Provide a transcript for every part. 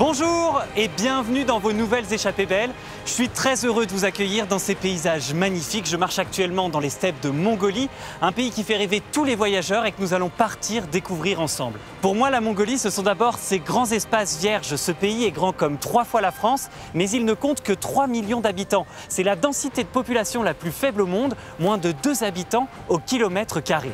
Bonjour et bienvenue dans vos nouvelles échappées belles. Je suis très heureux de vous accueillir dans ces paysages magnifiques. Je marche actuellement dans les steppes de Mongolie, un pays qui fait rêver tous les voyageurs et que nous allons partir découvrir ensemble. Pour moi, la Mongolie, ce sont d'abord ces grands espaces vierges. Ce pays est grand comme 3 fois la France, mais il ne compte que 3 millions d'habitants. C'est la densité de population la plus faible au monde, moins de 2 habitants au kilomètre carré.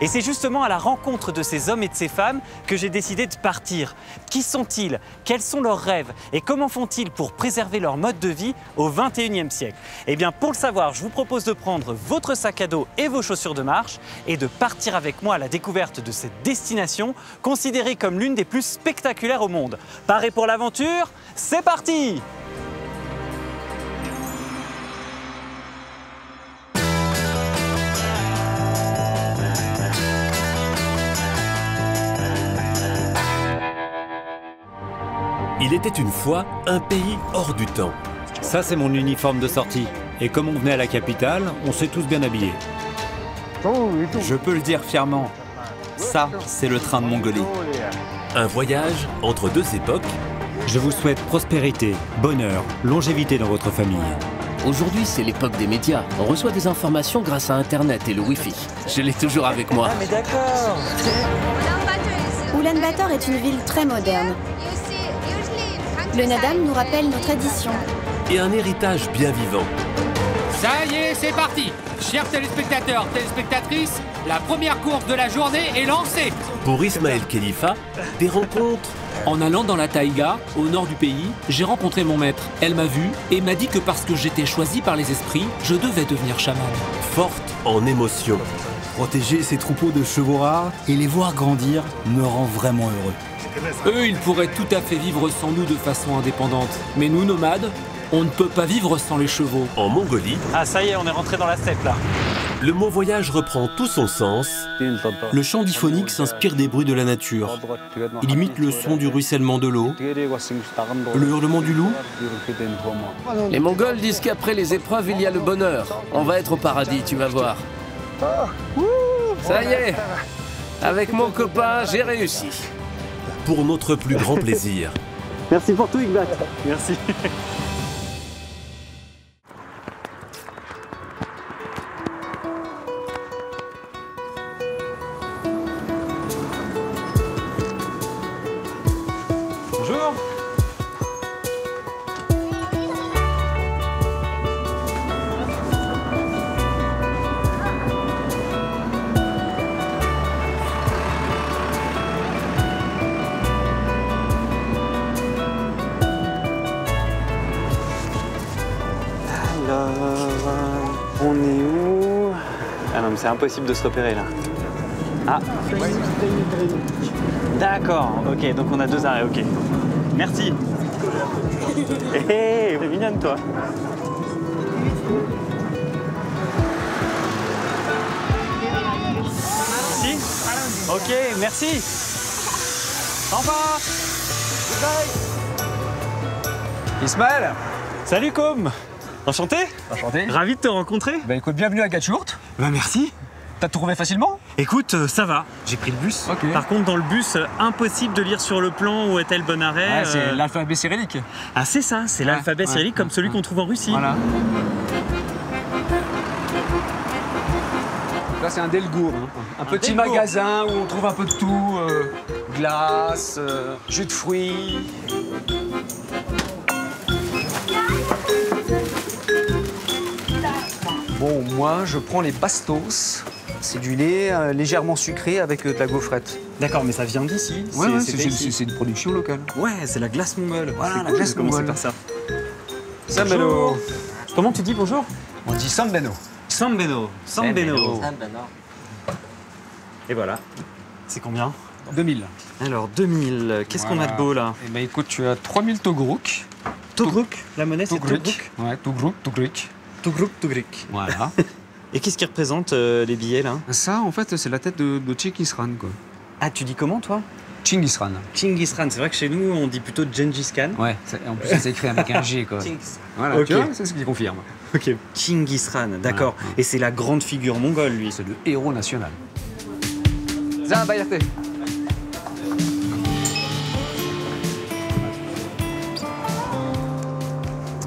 Et c'est justement à la rencontre de ces hommes et de ces femmes que j'ai décidé de partir. Qui sont-ils? Quels sont leurs rêves? Et comment font-ils pour préserver leur mode de vie au XXIe siècle? Eh bien, pour le savoir, je vous propose de prendre votre sac à dos et vos chaussures de marche et de partir avec moi à la découverte de cette destination considérée comme l'une des plus spectaculaires au monde. Parés pour l'aventure? C'est parti! Il était une fois un pays hors du temps. Ça, c'est mon uniforme de sortie. Et comme on venait à la capitale, on s'est tous bien habillés. Je peux le dire fièrement, ça, c'est le train de Mongolie. Un voyage entre deux époques. Je vous souhaite prospérité, bonheur, longévité dans votre famille. Aujourd'hui, c'est l'époque des médias. On reçoit des informations grâce à Internet et le Wi-Fi. Je l'ai toujours avec moi. Ah, mais d'accord! Oulan-Bator est une ville très moderne. Le Nadam nous rappelle nos traditions. Et un héritage bien vivant. Ça y est, c'est parti! Chers téléspectateurs, téléspectatrices, la première course de la journée est lancée! Pour Ismaël Khalifa, des rencontres. En allant dans la taïga, au nord du pays, j'ai rencontré mon maître. Elle m'a vu et m'a dit que parce que j'étais choisi par les esprits, je devais devenir chaman. Fortes en émotion. Protéger ces troupeaux de chevaux rares et les voir grandir me rend vraiment heureux. Eux, ils pourraient tout à fait vivre sans nous de façon indépendante. Mais nous, nomades, on ne peut pas vivre sans les chevaux. En Mongolie, Ah, ça y est, on est rentré dans la steppe là. le mot voyage reprend tout son sens. Le chant diphonique s'inspire des bruits de la nature. Il imite le son du ruissellement de l'eau, le hurlement du loup. Les Mongols disent qu'après les épreuves, il y a le bonheur. On va être au paradis, tu vas voir. Ça y est, avec mon copain, j'ai réussi. Pour notre plus grand plaisir. Merci pour tout, Igbat. Merci. Bonjour. Alors, on est où? Ah non, mais c'est impossible de se repérer là. Ah. D'accord, ok, donc on a 2 arrêts, ok. Merci. Hé, hey, t'es mignonne toi. Si? Ok, merci. Sympa. Ismaël! Salut Com. Enchanté. Enchanté. Ravi de te rencontrer. Bah écoute, bienvenue à Gatchourt. Bah merci. T'as trouvé facilement? Écoute, ça va, j'ai pris le bus. Ok. Par contre, dans le bus, impossible de lire sur le plan où est-elle le bon arrêt. Ouais, c'est l'alphabet cyrillique. Ah, c'est ça, c'est l'alphabet cyrillique comme celui qu'on trouve en Russie. Voilà. Là, c'est un Delgour, hein. Un petit Delgour. magasin où on trouve un peu de tout. Glace, jus de fruits. Bon, moi, je prends les bastos. C'est du lait légèrement sucré avec de la gaufrette. D'accord, mais ça vient d'ici. c'est une production locale. Ouais, c'est la glace mongole. Voilà, C'est la cool glace de commencer mongole. par ça. Sambeno. Comment tu dis bonjour? On dit Sambeno. Sambeno. Sambeno. Et voilà. C'est combien? 2000. Alors, 2000. Qu'est-ce qu'on a de beau là? Eh ben écoute, tu as 3000 Togrouk. Togrouk. La monnaie, c'est Togrouk. Ouais, Togrouk. Togrouk. Voilà. Et qu'est-ce qui représente les billets là? Ça, en fait, c'est la tête de Chinggis Khan, quoi. Ah, tu dis comment toi? Chinggis Khan. Chinggis Khan, c'est vrai que chez nous on dit plutôt Gengis Khan. Ouais, en plus ça s'écrit avec un G, quoi. Voilà, Ok. tu vois, c'est ce qui confirme. Ok. Chinggis Khan, d'accord. Voilà. Et c'est la grande figure mongole lui. C'est le héros national. Zah Bayate.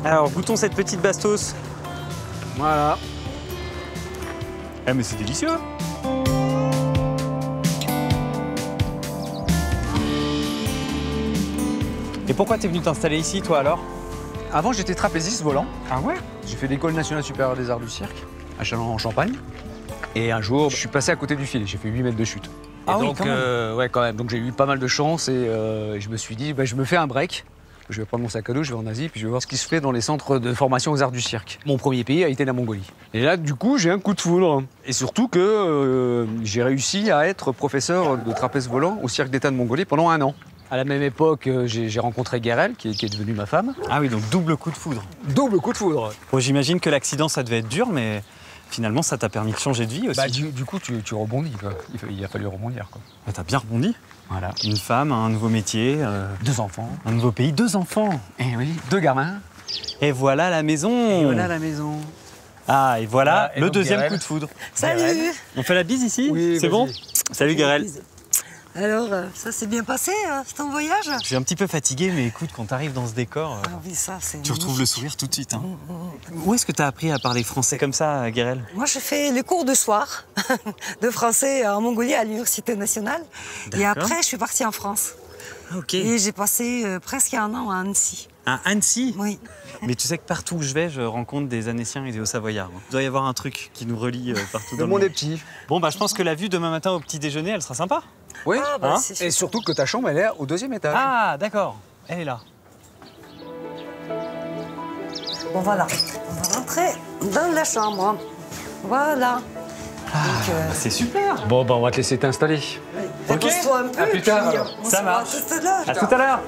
Alors, goûtons cette petite bastos. Voilà. Ah, mais c'est délicieux. Et pourquoi t'es venu t'installer ici, toi, alors? Avant, j'étais trapéziste volant. Ah ouais? J'ai fait l'École nationale supérieure des arts du cirque, à Châlons-en-Champagne. Et un jour, je suis passé à côté du fil. J'ai fait 8 mètres de chute. Ah oui, donc, quand même. ouais, quand même. Donc j'ai eu pas mal de chance et je me suis dit, je me fais un break. Je vais prendre mon sac à dos, je vais en Asie, puis je vais voir ce qui se fait dans les centres de formation aux arts du cirque. Mon premier pays a été la Mongolie. Et là, du coup, j'ai un coup de foudre. Et surtout que j'ai réussi à être professeur de trapèze volant au cirque d'État de Mongolie pendant 1 an. À la même époque, j'ai rencontré Guérel, qui est devenue ma femme. Ah oui, donc double coup de foudre. Double coup de foudre. Bon, j'imagine que l'accident, ça devait être dur, mais finalement, ça t'a permis de changer de vie aussi. Du coup, tu rebondis, quoi. Il a fallu rebondir, quoi. Ah, t'as bien rebondi. Voilà. Une femme, un nouveau métier. 2 enfants. Un nouveau pays, 2 enfants. Eh oui, 2 gamins. Et voilà la maison. Et voilà la maison. Ah, et voilà Et le donc, deuxième Guérel. coup de foudre. Salut! On fait la bise ici? Oui, c'est bon? Salut Guérel. Alors, ça s'est bien passé, ton voyage? Je suis un petit peu fatigué, mais écoute, quand t'arrives dans ce décor, Ah oui, ça, c'est tu retrouves le sourire tout de suite. Hein. Où est-ce que t'as appris à parler français comme ça, Guérel? Moi, je fais les cours de soir de français en Mongolie à l'Université nationale. Et après, je suis partie en France. Ok. Et j'ai passé presque 1 an à Annecy. À Annecy? Oui. Mais tu sais que partout où je vais, je rencontre des Annéciens et des Hauts-Savoyards. Il doit y avoir un truc qui nous relie partout dans Le le monde monde. est petit. Bon, bah, je pense que la vue demain matin au petit déjeuner, elle sera sympa. Oui. Ah, bah, Hein? c'est Et super. surtout que ta chambre, elle est au 2e étage. Ah, d'accord. Elle est là. Bon, voilà. On va rentrer dans la chambre. Voilà. Donc, C'est super. Bon, on va te laisser t'installer. repose-toi un peu. À plus tard, puis, alors. on Ça se voit marche. tout à l'heure. À tout à l'heure.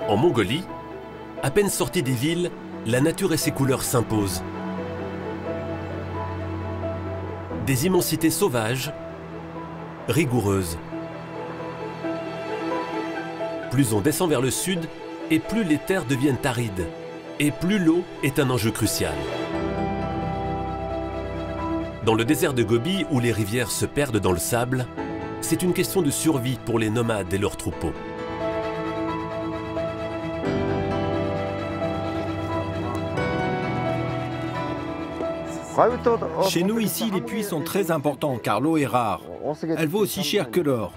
En Mongolie, à peine sorti des villes, la nature et ses couleurs s'imposent. Des immensités sauvages, rigoureuses. Plus on descend vers le sud, et plus les terres deviennent arides, et plus l'eau est un enjeu crucial. Dans le désert de Gobi, où les rivières se perdent dans le sable, c'est une question de survie pour les nomades et leurs troupeaux. Chez nous, ici, les puits sont très importants car l'eau est rare. Elle vaut aussi cher que l'or.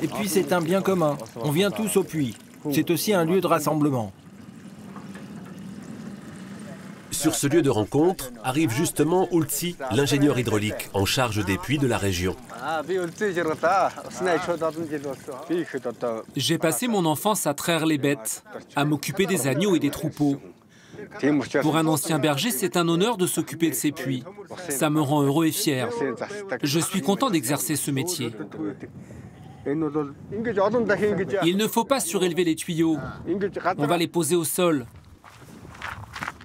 Et puis, c'est un bien commun. On vient tous au puits. C'est aussi un lieu de rassemblement. Sur ce lieu de rencontre arrive justement Ultsi, l'ingénieur hydraulique en charge des puits de la région. J'ai passé mon enfance à traire les bêtes, à m'occuper des agneaux et des troupeaux. Pour un ancien berger, c'est un honneur de s'occuper de ces puits. Ça me rend heureux et fier. Je suis content d'exercer ce métier. Il ne faut pas surélever les tuyaux. On va les poser au sol.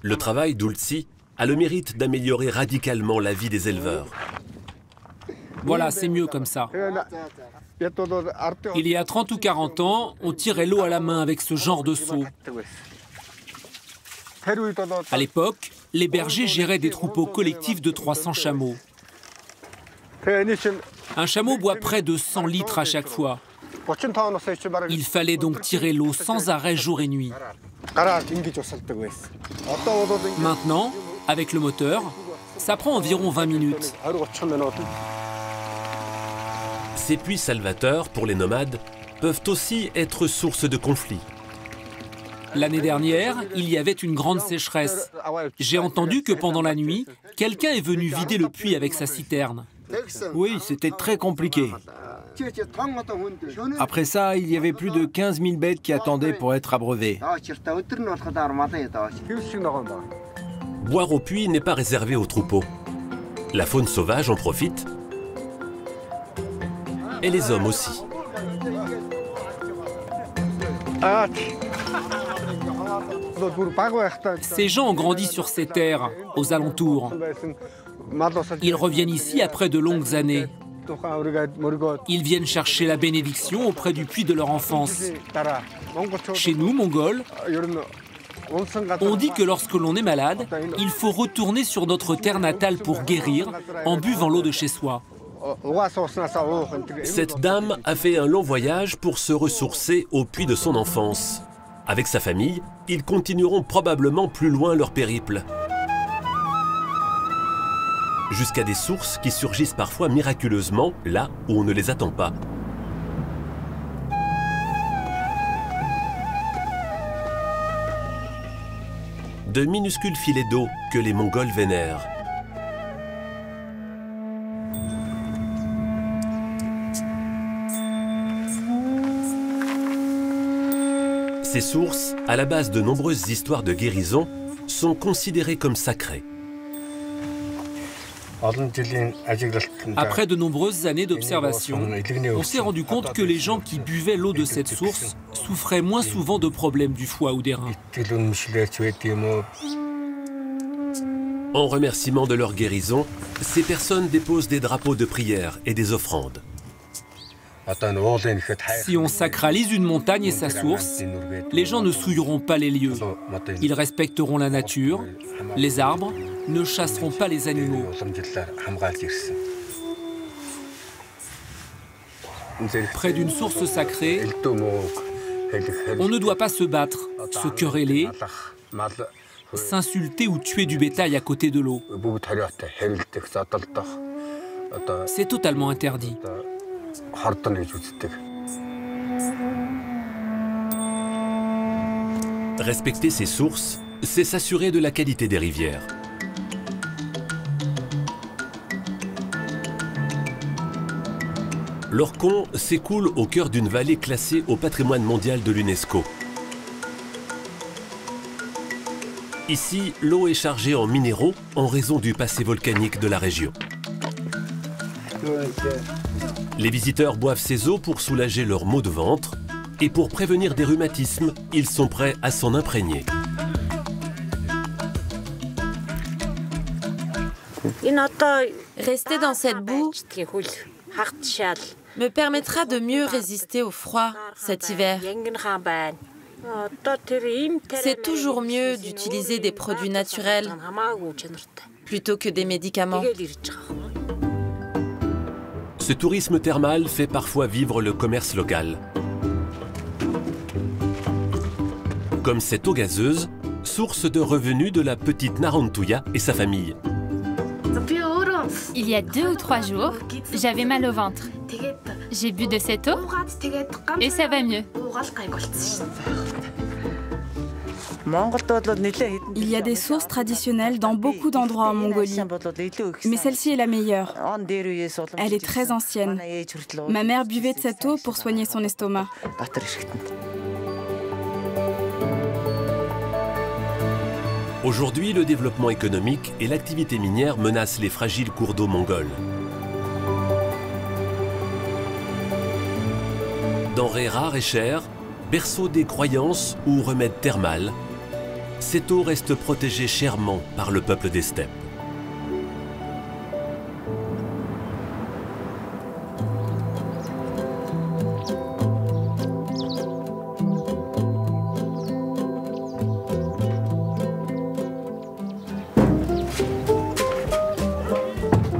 Le travail d'Ultsi a le mérite d'améliorer radicalement la vie des éleveurs. Voilà, c'est mieux comme ça. Il y a 30 ou 40 ans, on tirait l'eau à la main avec ce genre de seau. À l'époque, les bergers géraient des troupeaux collectifs de 300 chameaux. Un chameau boit près de 100 litres à chaque fois. Il fallait donc tirer l'eau sans arrêt jour et nuit. Maintenant, avec le moteur, ça prend environ 20 minutes. Ces puits salvateurs, pour les nomades, peuvent aussi être source de conflits. L'année dernière, il y avait une grande sécheresse. J'ai entendu que pendant la nuit, quelqu'un est venu vider le puits avec sa citerne. Oui, c'était très compliqué. Après ça, il y avait plus de 15 000 bêtes qui attendaient pour être abreuvées. Boire au puits n'est pas réservé aux troupeaux. La faune sauvage en profite. Et les hommes aussi. Ces gens ont grandi sur ces terres, aux alentours. Ils reviennent ici après de longues années. Ils viennent chercher la bénédiction auprès du puits de leur enfance. Chez nous, Mongols, on dit que lorsque l'on est malade, il faut retourner sur notre terre natale pour guérir en buvant l'eau de chez soi. Cette dame a fait un long voyage pour se ressourcer au puits de son enfance. Avec sa famille, ils continueront probablement plus loin leur périple. Jusqu'à des sources qui surgissent parfois miraculeusement là où on ne les attend pas. De minuscules filets d'eau que les Mongols vénèrent. Ces sources, à la base de nombreuses histoires de guérison, sont considérées comme sacrées. Après de nombreuses années d'observation, on s'est rendu compte que les gens qui buvaient l'eau de cette source souffraient moins souvent de problèmes du foie ou des reins. En remerciement de leur guérison, ces personnes déposent des drapeaux de prière et des offrandes. Si on sacralise une montagne et sa source, les gens ne souilleront pas les lieux. Ils respecteront la nature, les arbres, ne chasseront pas les animaux. Près d'une source sacrée, on ne doit pas se battre, se quereller, s'insulter ou tuer du bétail à côté de l'eau. C'est totalement interdit. Respecter ces sources, c'est s'assurer de la qualité des rivières. L'Orkhon s'écoule au cœur d'une vallée classée au patrimoine mondial de l'UNESCO. Ici, l'eau est chargée en minéraux en raison du passé volcanique de la région. Les visiteurs boivent ces eaux pour soulager leurs maux de ventre et pour prévenir des rhumatismes, ils sont prêts à s'en imprégner. Rester dans cette boue me permettra de mieux résister au froid cet hiver. C'est toujours mieux d'utiliser des produits naturels plutôt que des médicaments. Ce tourisme thermal fait parfois vivre le commerce local. Comme cette eau gazeuse, source de revenus de la petite Narantouya et sa famille. Il y a 2 ou 3 jours, j'avais mal au ventre. J'ai bu de cette eau et ça va mieux. Il y a des sources traditionnelles dans beaucoup d'endroits en Mongolie, mais celle-ci est la meilleure. Elle est très ancienne. Ma mère buvait de cette eau pour soigner son estomac. Aujourd'hui, le développement économique et l'activité minière menacent les fragiles cours d'eau mongols. Denrées rares et chères, berceau des croyances ou remèdes thermales, cette eau reste protégée chèrement par le peuple des steppes.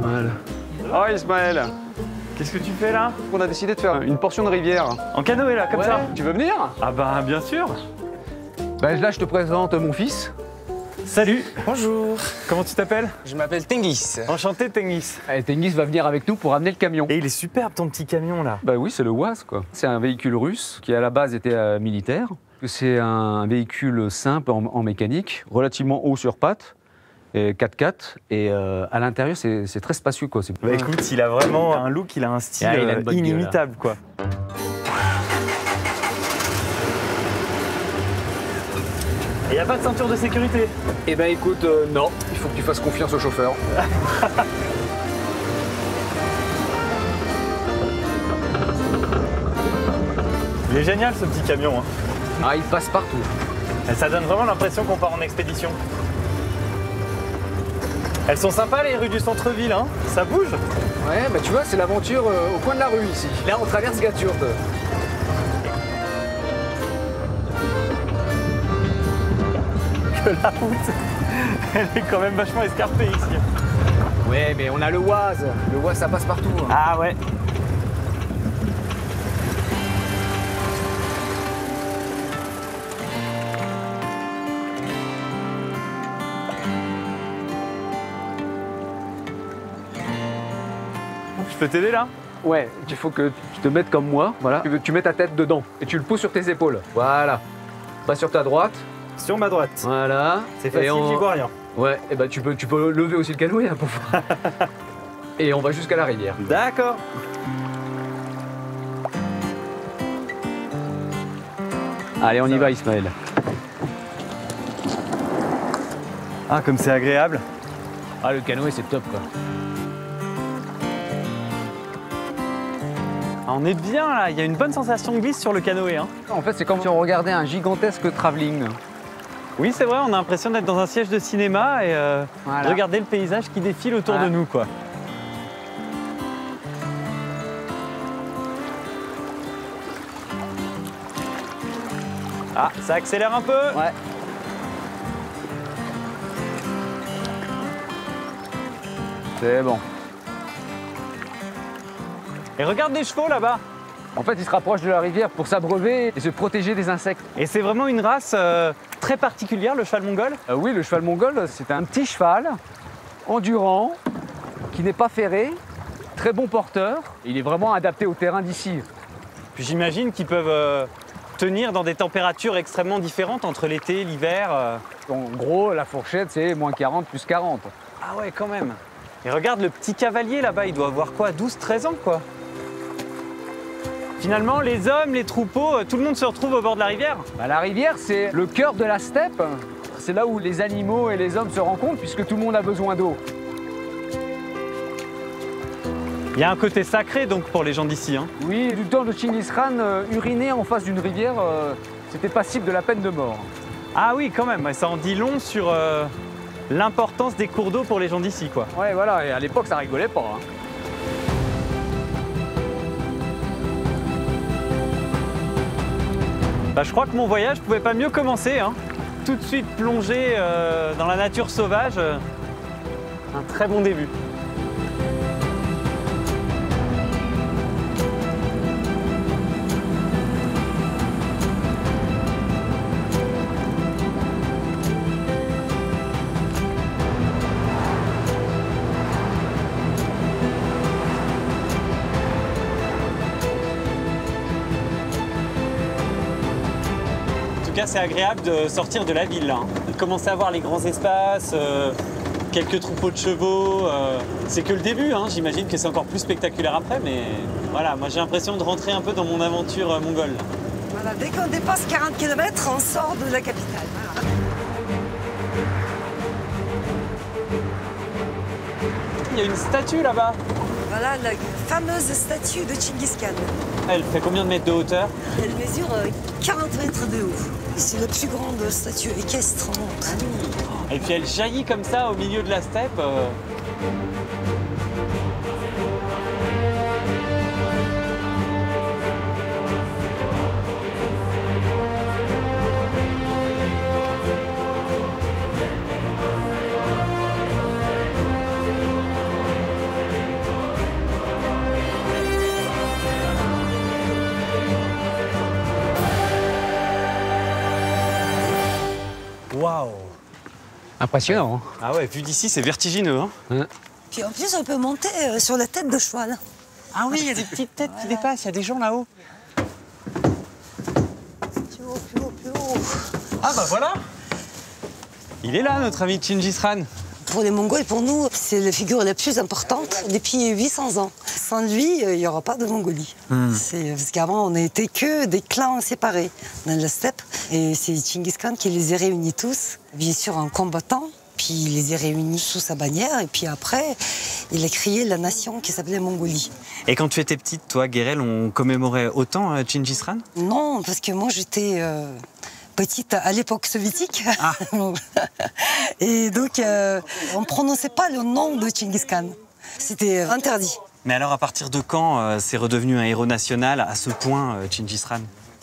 Voilà. Oh Ismaël, qu'est-ce que tu fais là? On a décidé de faire une portion de rivière. En canoë là, comme ça? Tu veux venir? Ah bah bien sûr. Là je te présente mon fils. Salut. Bonjour. Comment tu t'appelles? Je m'appelle Tengiz. Enchanté Tengiz. Et Tengiz va venir avec nous pour amener le camion. Et il est superbe ton petit camion là. Bah oui, c'est le WAZ quoi. C'est un véhicule russe qui à la base était militaire. C'est un véhicule simple en mécanique, relativement haut sur pattes. 4x4 et à l'intérieur c'est très spacieux quoi. Bah écoute, il a vraiment un look, il a un style inimitable quoi. Et y a pas de ceinture de sécurité? Eh ben écoute, non, il faut que tu fasses confiance au chauffeur. Il est génial ce petit camion. Hein. Ah, il passe partout. Et ça donne vraiment l'impression qu'on part en expédition. Elles sont sympas les rues du centre-ville, hein? Ça bouge. Ouais, bah tu vois, c'est l'aventure au coin de la rue ici. Là, on traverse Gaturde. Que la route, elle est quand même vachement escarpée ici. Ouais, mais on a le Oise. Le Oise, ça passe partout. Hein. Ah ouais. Je peux t'aider là? Ouais, il faut que tu te mettes comme moi, voilà. Tu mets ta tête dedans et tu le poses sur tes épaules. Voilà. Pas sur ta droite. Sur ma droite. Voilà. C'est facile, j'y vois rien. Ouais, et bah tu peux lever aussi le canoë hein, pour voir. Et on va jusqu'à la rivière. D'accord. Allez, on y va Ismaël. Ah, comme c'est agréable. Ah, le canoë, c'est top quoi. Ah, on est bien là, il y a une bonne sensation de glisse sur le canoë. Hein. En fait, c'est comme si on regardait un gigantesque travelling. Oui, c'est vrai, on a l'impression d'être dans un siège de cinéma et de regarder le paysage qui défile autour de nous, quoi. Ah, ça accélère un peu. Ouais. C'est bon. Et regarde les chevaux là-bas. En fait, ils se rapprochent de la rivière pour s'abreuver et se protéger des insectes. Et c'est vraiment une race très particulière, le cheval mongol? Oui, le cheval mongol, c'est un petit cheval, endurant, qui n'est pas ferré, très bon porteur. Il est vraiment adapté au terrain d'ici. Puis j'imagine qu'ils peuvent tenir dans des températures extrêmement différentes entre l'été et l'hiver. En gros, la fourchette, c'est moins 40, plus 40. Ah ouais, quand même. Et regarde le petit cavalier là-bas, il doit avoir quoi, 12-13 ans, quoi. Finalement, les hommes, les troupeaux, tout le monde se retrouve au bord de la rivière. Bah, la rivière, c'est le cœur de la steppe. C'est là où les animaux et les hommes se rencontrent, puisque tout le monde a besoin d'eau. Il y a un côté sacré, donc, pour les gens d'ici. Hein. Oui, du temps de Chinggis Khan, uriner en face d'une rivière, c'était passible de la peine de mort. Ah oui, quand même, ça en dit long sur l'importance des cours d'eau pour les gens d'ici, quoi. Ouais, voilà, et à l'époque, ça rigolait pas. Hein. Bah, je crois que mon voyage pouvait pas mieux commencer. Hein. Tout de suite plongé dans la nature sauvage. Un très bon début. C'est agréable de sortir de la ville, là. De commencer à voir les grands espaces, quelques troupeaux de chevaux. C'est que le début, hein. J'imagine que c'est encore plus spectaculaire après, mais voilà, moi j'ai l'impression de rentrer un peu dans mon aventure mongole. Voilà, dès qu'on dépasse 40 km, on sort de la capitale. Voilà. Il y a une statue là-bas. Voilà la fameuse statue de Chinggis Khan. Elle fait combien de mètres de hauteur? Elle mesure 40 mètres de haut. C'est la plus grande statue équestre au monde. Et puis elle jaillit comme ça au milieu de la steppe. Waouh! Impressionnant. Hein. Ah ouais, vu d'ici, c'est vertigineux. Hein. Puis en plus, on peut monter sur la tête de cheval. Ah oui, il y a des petites têtes qui dépassent, il y a des gens là-haut. Plus haut, plus haut, plus haut. Ah bah voilà! Il est là, notre ami Chinggis Khan. Pour les Mongols, pour nous, c'est la figure la plus importante depuis 800 ans. Sans lui, il n'y aura pas de Mongolie. Parce qu'avant, on n'était que des clans séparés dans la steppe. Et c'est Chinggis Khan qui les a réunis tous, bien sûr en combattant. Puis il les a réunis sous sa bannière. Et puis après, il a créé la nation qui s'appelait Mongolie. Et quand tu étais petite, toi, Guérel, on commémorait autant Chinggis Khan? Non, parce que moi, j'étais... petite à l'époque soviétique. Ah. Et donc, on ne prononçait pas le nom de Chinggis Khan. C'était interdit. Mais alors, à partir de quand c'est redevenu un héros national à ce point, Chinggis Khan?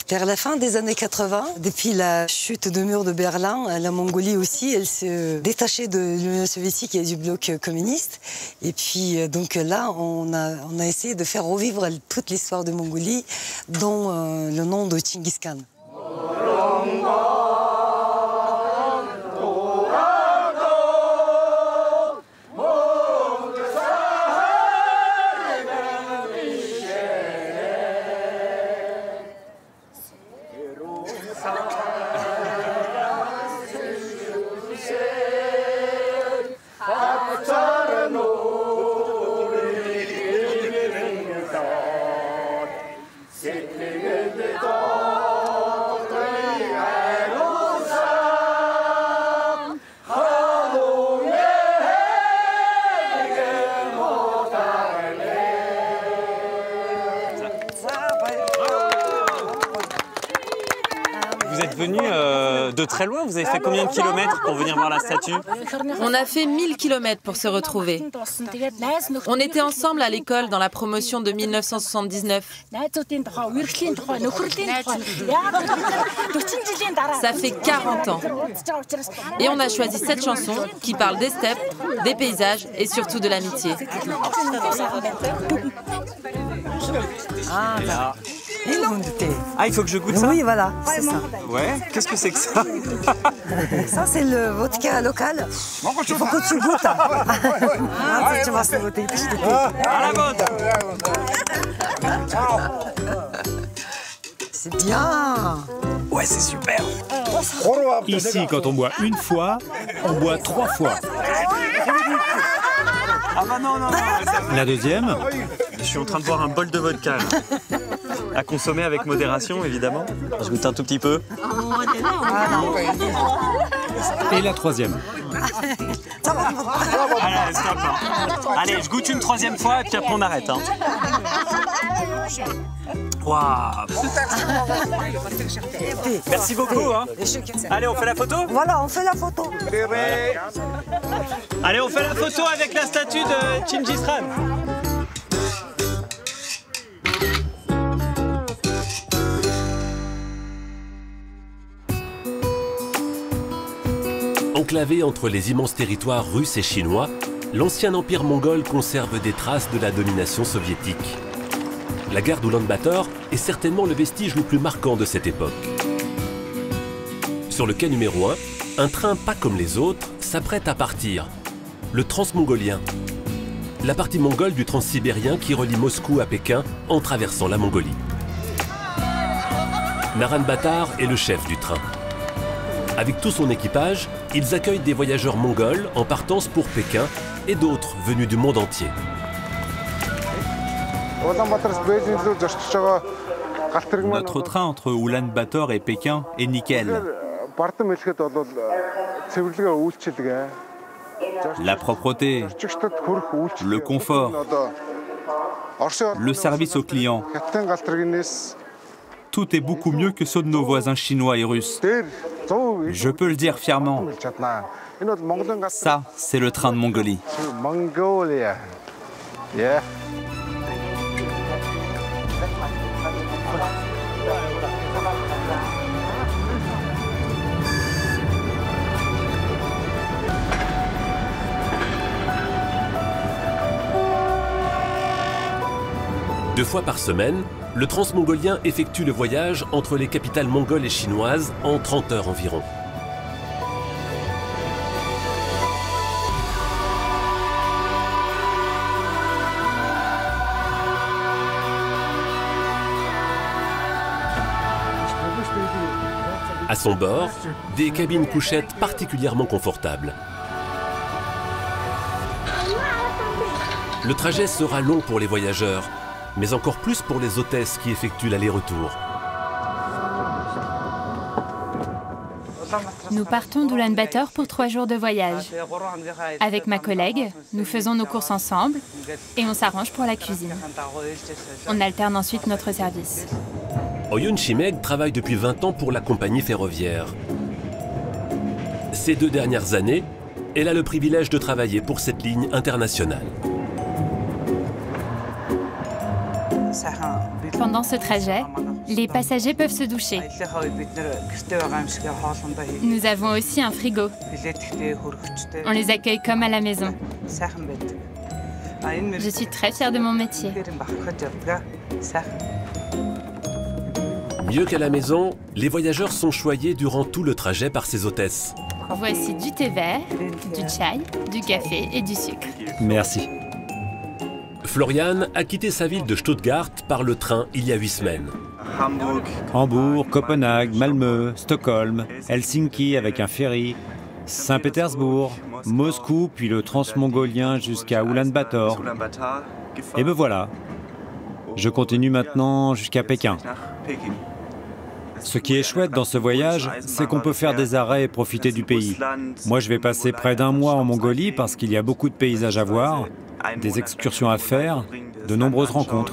Vers la fin des années 80, depuis la chute du mur de Berlin, la Mongolie aussi, elle se détachait de l'Union soviétique et du bloc communiste. Et puis donc là, on a essayé de faire revivre toute l'histoire de Mongolie, dont le nom de Tchingiz Khan. Vous êtes venu de très loin, vous avez fait combien de kilomètres pour venir voir la statue? On a fait 1000 kilomètres pour se retrouver. On était ensemble à l'école dans la promotion de 1979. Ça fait 40 ans. Et on a choisi cette chanson qui parle des steppes, des paysages et surtout de l'amitié. Ah, il faut que je goûte ça? Oui, voilà, c'est ça. Ouais, qu'est-ce que c'est que ça? Ça, c'est le vodka local. Il faut que tu goûtes. Tu vas se goûter. À la vôtre. C'est bien. Ouais, c'est super. Ici, quand on boit une fois, on boit 3 fois. Ah bah non. La deuxième? Je suis en train de boire un bol de vodka. À consommer avec modération, évidemment. Je goûte un tout petit peu. Et la troisième? Allez, stop. Allez, je goûte une troisième fois et puis après on arrête. Waouh. Merci beaucoup. Allez, on fait la photo? Voilà, on fait la photo. Allez, on fait la photo avec la statue de Tchingiz Khan. Enclavé entre les immenses territoires russes et chinois, l'ancien empire mongol conserve des traces de la domination soviétique. La gare d'Oulan-Bator est certainement le vestige le plus marquant de cette époque. Sur le quai numéro 1, un train pas comme les autres s'apprête à partir. Le Transmongolien. La partie mongole du Transsibérien qui relie Moscou à Pékin en traversant la Mongolie. Naran Batar est le chef du train. Avec tout son équipage, ils accueillent des voyageurs mongols en partance pour Pékin et d'autres venus du monde entier. Notre train entre Oulan-Bator et Pékin est nickel. La propreté, le confort, le service aux clients. Tout est beaucoup mieux que ceux de nos voisins chinois et russes. Je peux le dire fièrement. Ça, c'est le train de Mongolie. Deux fois par semaine, le Transmongolien effectue le voyage entre les capitales mongoles et chinoises en 30 heures environ. À son bord, des cabines couchettes particulièrement confortables. Le trajet sera long pour les voyageurs, mais encore plus pour les hôtesses qui effectuent l'aller-retour. Nous partons d'Oulan-Bator pour 3 jours de voyage. Avec ma collègue, nous faisons nos courses ensemble et on s'arrange pour la cuisine. On alterne ensuite notre service. Oyun Chimeg travaille depuis 20 ans pour la compagnie ferroviaire. Ces 2 dernières années, elle a le privilège de travailler pour cette ligne internationale. Pendant ce trajet, les passagers peuvent se doucher. Nous avons aussi un frigo. On les accueille comme à la maison. Je suis très fière de mon métier. Mieux qu'à la maison, les voyageurs sont choyés durant tout le trajet par ces hôtesses. Voici du thé vert, du chai, du café et du sucre. Merci. Florian a quitté sa ville de Stuttgart par le train il y a 8 semaines. Hambourg, Copenhague, Malmö, Stockholm, Helsinki avec un ferry, Saint-Pétersbourg, Moscou, puis le transmongolien jusqu'à Ulaanbaatar. Et me voilà. Je continue maintenant jusqu'à Pékin. Ce qui est chouette dans ce voyage, c'est qu'on peut faire des arrêts et profiter du pays. Moi, je vais passer près d'1 mois en Mongolie parce qu'il y a beaucoup de paysages à voir, des excursions à faire, de nombreuses rencontres.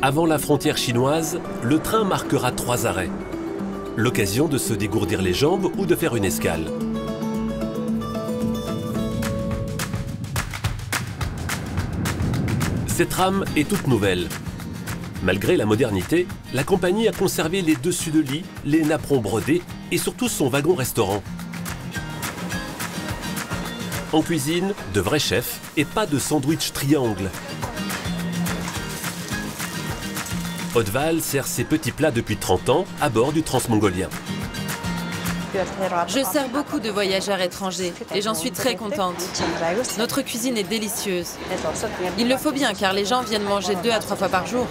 Avant la frontière chinoise, le train marquera 3 arrêts. L'occasion de se dégourdir les jambes ou de faire une escale. Cette rame est toute nouvelle. Malgré la modernité, la compagnie a conservé les dessus de lit, les napperons brodés et surtout son wagon-restaurant. En cuisine, de vrais chefs et pas de sandwich triangle. Oddval sert ses petits plats depuis 30 ans à bord du transmongolien. Je sers beaucoup de voyageurs étrangers et j'en suis très contente. Notre cuisine est délicieuse. Il le faut bien car les gens viennent manger 2 à 3 fois par jour.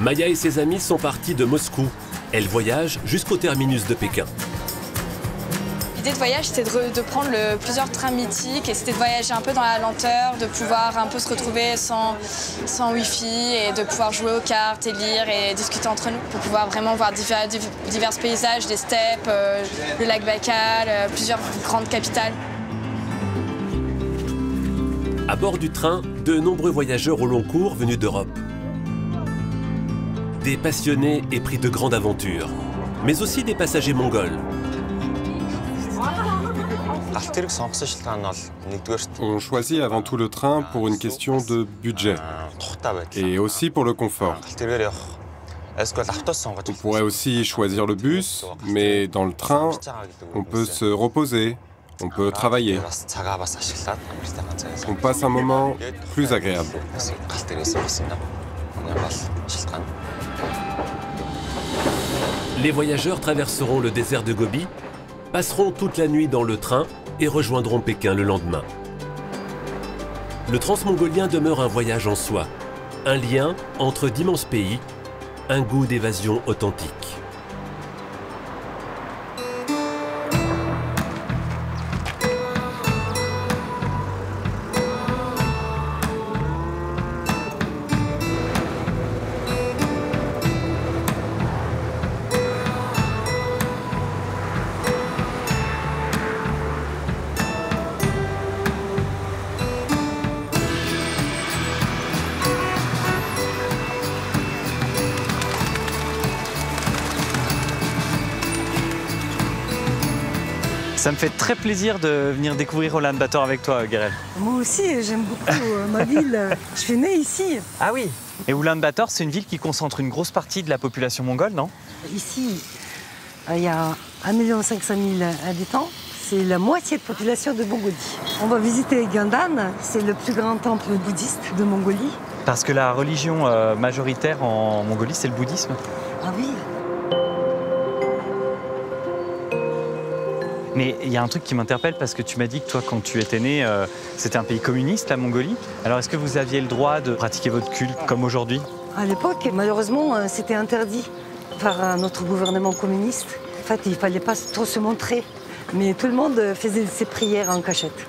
Maya et ses amis sont partis de Moscou. Elle voyage jusqu'au terminus de Pékin. L'idée de voyage, c'était de prendre plusieurs trains mythiques et c'était de voyager un peu dans la lenteur, de pouvoir un peu se retrouver sans Wi-Fi et de pouvoir jouer aux cartes et lire et discuter entre nous pour pouvoir vraiment voir divers paysages, des steppes, le lac Baïkal, plusieurs grandes capitales. À bord du train, de nombreux voyageurs au long cours venus d'Europe. Des passionnés épris de grandes aventures, mais aussi des passagers mongols. On choisit avant tout le train pour une question de budget et aussi pour le confort. On pourrait aussi choisir le bus, mais dans le train, on peut se reposer, on peut travailler. On passe un moment plus agréable. Les voyageurs traverseront le désert de Gobi, passeront toute la nuit dans le train et rejoindront Pékin le lendemain. Le transmongolien demeure un voyage en soi, un lien entre d'immenses pays, un goût d'évasion authentique. Ça me fait très plaisir de venir découvrir Ulaanbaatar avec toi, Guérel. Moi aussi, j'aime beaucoup ma ville. Je suis née ici. Ah oui. Et Ulaanbaatar, c'est une ville qui concentre une grosse partie de la population mongole, non? Ici, il y a 1 500 000 habitants. C'est la moitié de la population de Mongolie. On va visiter Gandan, c'est le plus grand temple bouddhiste de Mongolie. Parce que la religion majoritaire en Mongolie, c'est le bouddhisme. Ah oui. Mais il y a un truc qui m'interpelle parce que tu m'as dit que toi, quand tu étais né, c'était un pays communiste, la Mongolie. Alors est-ce que vous aviez le droit de pratiquer votre culte comme aujourd'hui? À l'époque, malheureusement, c'était interdit par notre gouvernement communiste. En fait, il ne fallait pas trop se montrer. Mais tout le monde faisait ses prières en cachette.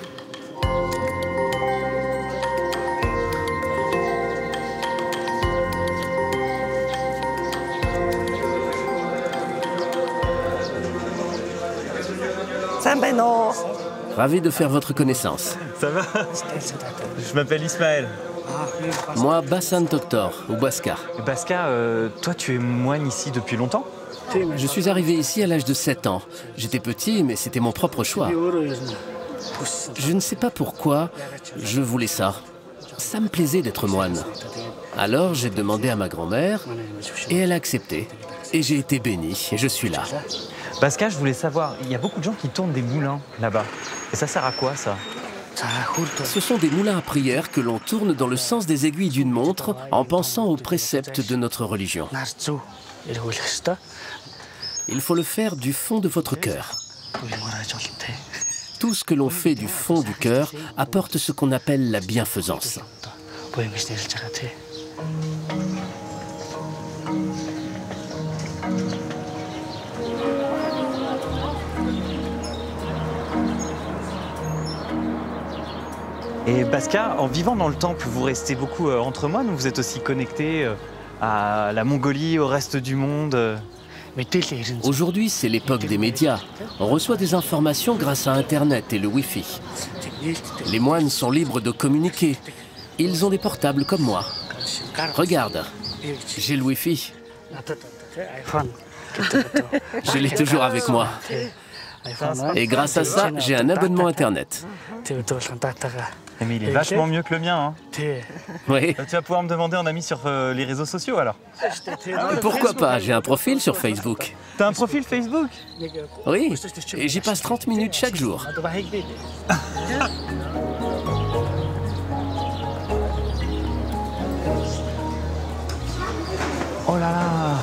Ravi de faire votre connaissance. Ça va? Je m'appelle Ismaël. Moi, Bassan Toktor, ou Baska. Baska, toi tu es moine ici depuis longtemps? Je suis arrivé ici à l'âge de 7 ans. J'étais petit, mais c'était mon propre choix. Je ne sais pas pourquoi, je voulais ça. Ça me plaisait d'être moine. Alors j'ai demandé à ma grand-mère et elle a accepté. Et j'ai été béni et je suis là. Baska, je voulais savoir, il y a beaucoup de gens qui tournent des moulins là-bas. Et ça sert à quoi ça? Ce sont des moulins à prière que l'on tourne dans le sens des aiguilles d'une montre en pensant aux préceptes de notre religion. Il faut le faire du fond de votre cœur. Tout ce que l'on fait du fond du cœur apporte ce qu'on appelle la bienfaisance. Et Baska, en vivant dans le temple, vous restez beaucoup entre moines ou vous êtes aussi connecté à la Mongolie, au reste du monde? Aujourd'hui, c'est l'époque des médias. On reçoit des informations grâce à Internet et le Wi-Fi. Les moines sont libres de communiquer. Ils ont des portables comme moi. Regarde, j'ai le Wi-Fi. Je l'ai toujours avec moi. Et grâce à ça, j'ai un abonnement Internet. Mais il est vachement mieux que le mien. Hein. Oui. Tu vas pouvoir me demander en ami sur les réseaux sociaux alors. Pourquoi pas? J'ai un profil sur Facebook. T'as un profil Facebook? Oui, et j'y passe 30 minutes chaque jour. Oh là là!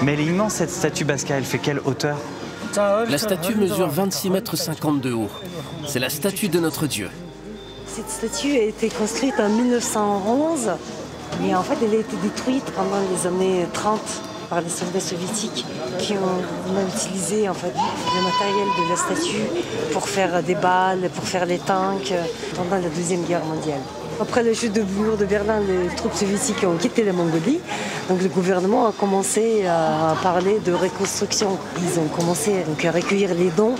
Mais elle est immense cette statue, Baska, elle fait quelle hauteur? La statue mesure 26,50 mètres de haut. C'est la statue de notre Dieu. Cette statue a été construite en 1911, mais en fait elle a été détruite pendant les années 30 par les soldats soviétiques qui ont utilisé en fait le matériel de la statue pour faire des balles, pour faire les tanks pendant la Deuxième Guerre mondiale. Après la chute du mur de Berlin, les troupes soviétiques ont quitté la Mongolie. Donc le gouvernement a commencé à parler de reconstruction. Ils ont commencé donc, à recueillir les dons,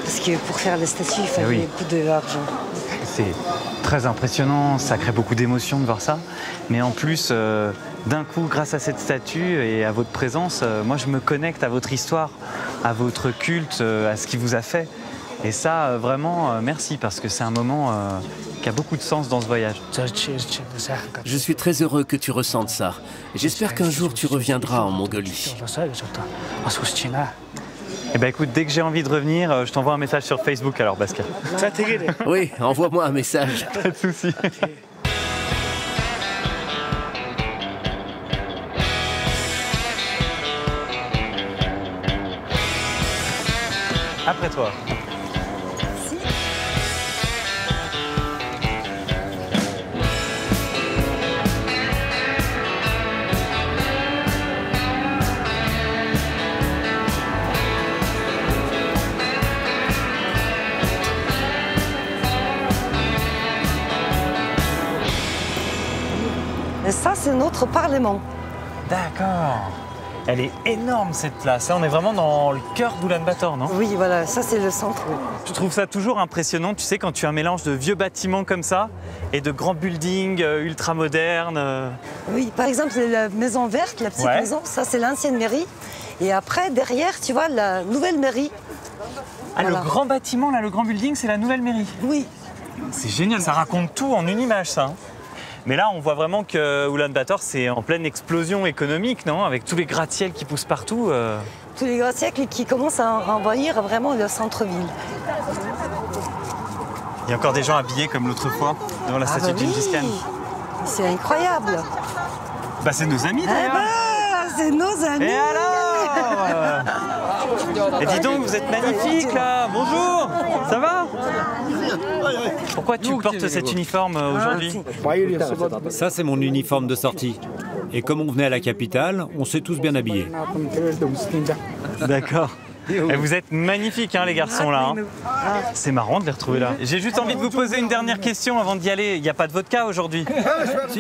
parce que pour faire la statue, il fallait beaucoup d'argent. C'est très impressionnant, ça crée beaucoup d'émotions de voir ça. Mais en plus, d'un coup, grâce à cette statue et à votre présence, moi je me connecte à votre histoire, à votre culte, à ce qui vous a fait. Et ça, vraiment, merci, parce que c'est un moment qui a beaucoup de sens dans ce voyage. Je suis très heureux que tu ressentes ça. J'espère qu'un jour tu reviendras en Mongolie. Eh ben écoute, dès que j'ai envie de revenir, je t'envoie un message sur Facebook alors, Baska. Oui, envoie-moi un message. Pas de souci. Après toi. Et ça, c'est notre Parlement. D'accord. Elle est énorme cette place. On est vraiment dans le cœur d'Oulan-Bator, non? Oui, voilà, ça c'est le centre. Je trouve ça toujours impressionnant, tu sais, quand tu as un mélange de vieux bâtiments comme ça et de grands buildings ultra modernes. Oui, par exemple, c'est la maison verte, la petite maison, ça c'est l'ancienne mairie. Et après, derrière, tu vois, la nouvelle mairie. Ah, voilà. Le grand bâtiment, là, le grand building, c'est la nouvelle mairie? Oui. C'est génial, ça raconte tout en une image, ça. Mais là, on voit vraiment que Oulan-Bator, c'est en pleine explosion économique, non? Avec tous les gratte-ciels qui poussent partout. Tous les gratte-ciels qui commencent à envahir vraiment le centre-ville. Il y a encore des gens habillés comme l'autre fois, devant la statue de Gengis Khan. C'est incroyable. Bah, c'est nos amis, d'ailleurs. C'est nos amis. Et alors Et dis donc, vous êtes magnifiques, là. Bonjour. Ça va? Pourquoi tu portes cet uniforme aujourd'hui? Ça, c'est mon uniforme de sortie. Et comme on venait à la capitale, on s'est tous bien habillés. D'accord. Et vous êtes magnifiques, hein, les garçons, là. Hein. C'est marrant de les retrouver là. J'ai juste envie de vous poser une dernière question avant d'y aller. Il n'y a pas de vodka aujourd'hui?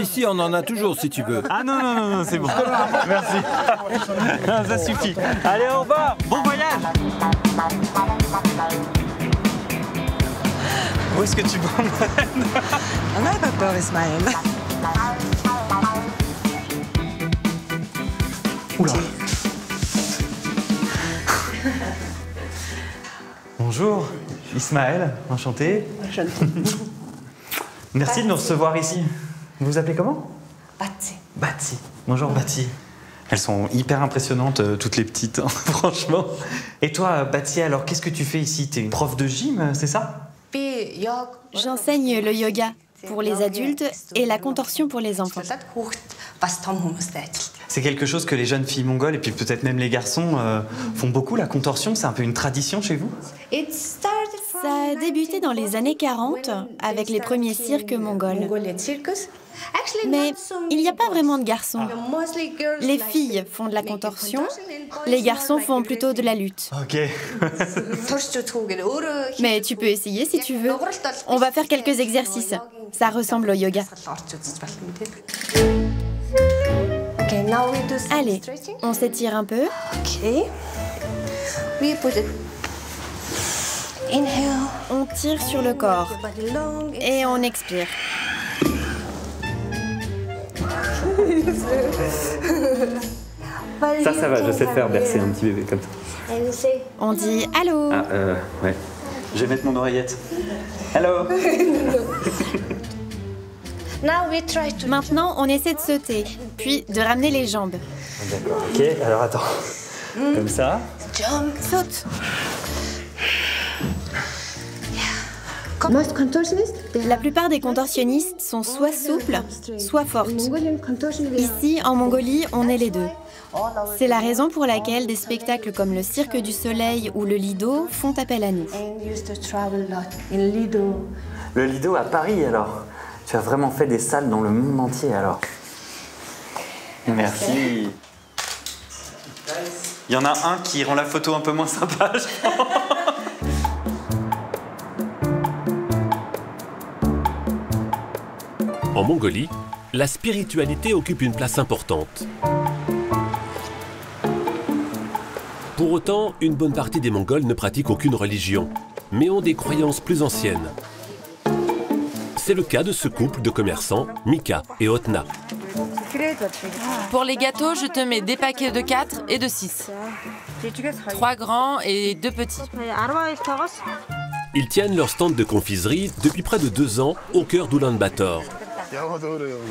Si, on en a toujours, si tu veux. Ah non, c'est bon. Merci. Non, ça suffit. Allez, au revoir. Bon voyage. Où est-ce que tu m'emmènes? On n'a pas peur, Ismaël. Oula. Bonjour, Ismaël, enchanté. Merci de nous recevoir ici. Vous vous appelez comment? Bati. Bati. Bonjour Bati. Elles sont hyper impressionnantes, toutes les petites, hein, franchement. Et toi, Bati, alors qu'est-ce que tu fais ici? T'es une prof de gym, c'est ça? J'enseigne le yoga pour les adultes et la contorsion pour les enfants. C'est quelque chose que les jeunes filles mongoles, et puis peut-être même les garçons, font beaucoup, la contorsion. C'est un peu une tradition chez vous? Ça a débuté dans les années 40 avec les premiers cirques mongols. Mais il n'y a pas vraiment de garçons. Les filles font de la contorsion, les garçons font plutôt de la lutte. Ok. Mais tu peux essayer si tu veux. On va faire quelques exercices. Ça ressemble au yoga. Allez, on s'étire un peu. On tire sur le corps et on expire. Ça va, je sais faire bercer un petit bébé comme ça. On dit allô. Ah, ouais. Je vais mettre mon oreillette. Allô. Maintenant, on essaie de sauter, puis de ramener les jambes. D'accord, ok, alors attends. Comme ça. Saute. La plupart des contorsionnistes sont soit souples, soit fortes. Ici, en Mongolie, on est les deux. C'est la raison pour laquelle des spectacles comme le Cirque du Soleil ou le Lido font appel à nous. Le Lido à Paris, alors? Tu as vraiment fait des salles dans le monde entier, alors? Merci. Il y en a un qui rend la photo un peu moins sympa, je pense. En Mongolie, la spiritualité occupe une place importante. Pour autant, une bonne partie des Mongols ne pratiquent aucune religion, mais ont des croyances plus anciennes. C'est le cas de ce couple de commerçants, Mika et Otna. Pour les gâteaux, je te mets des paquets de 4 et de 6. 3 grands et 2 petits. Ils tiennent leur stand de confiserie depuis près de 2 ans au cœur d'Oulan-Bator.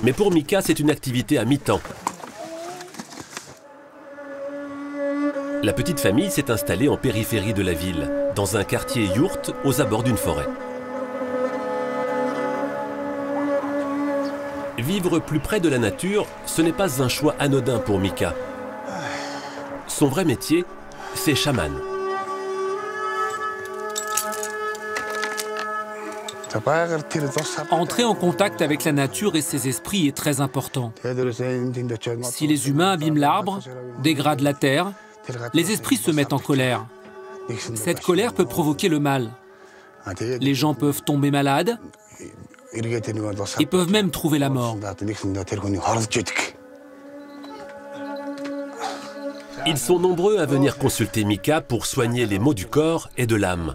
Mais pour Mika, c'est une activité à mi-temps. La petite famille s'est installée en périphérie de la ville, dans un quartier yourte aux abords d'une forêt. Vivre plus près de la nature, ce n'est pas un choix anodin pour Mika. Son vrai métier, c'est chaman. Entrer en contact avec la nature et ses esprits est très important. Si les humains abîment l'arbre, dégradent la terre, les esprits se mettent en colère. Cette colère peut provoquer le mal. Les gens peuvent tomber malades et peuvent même trouver la mort. Ils sont nombreux à venir consulter Mika pour soigner les maux du corps et de l'âme.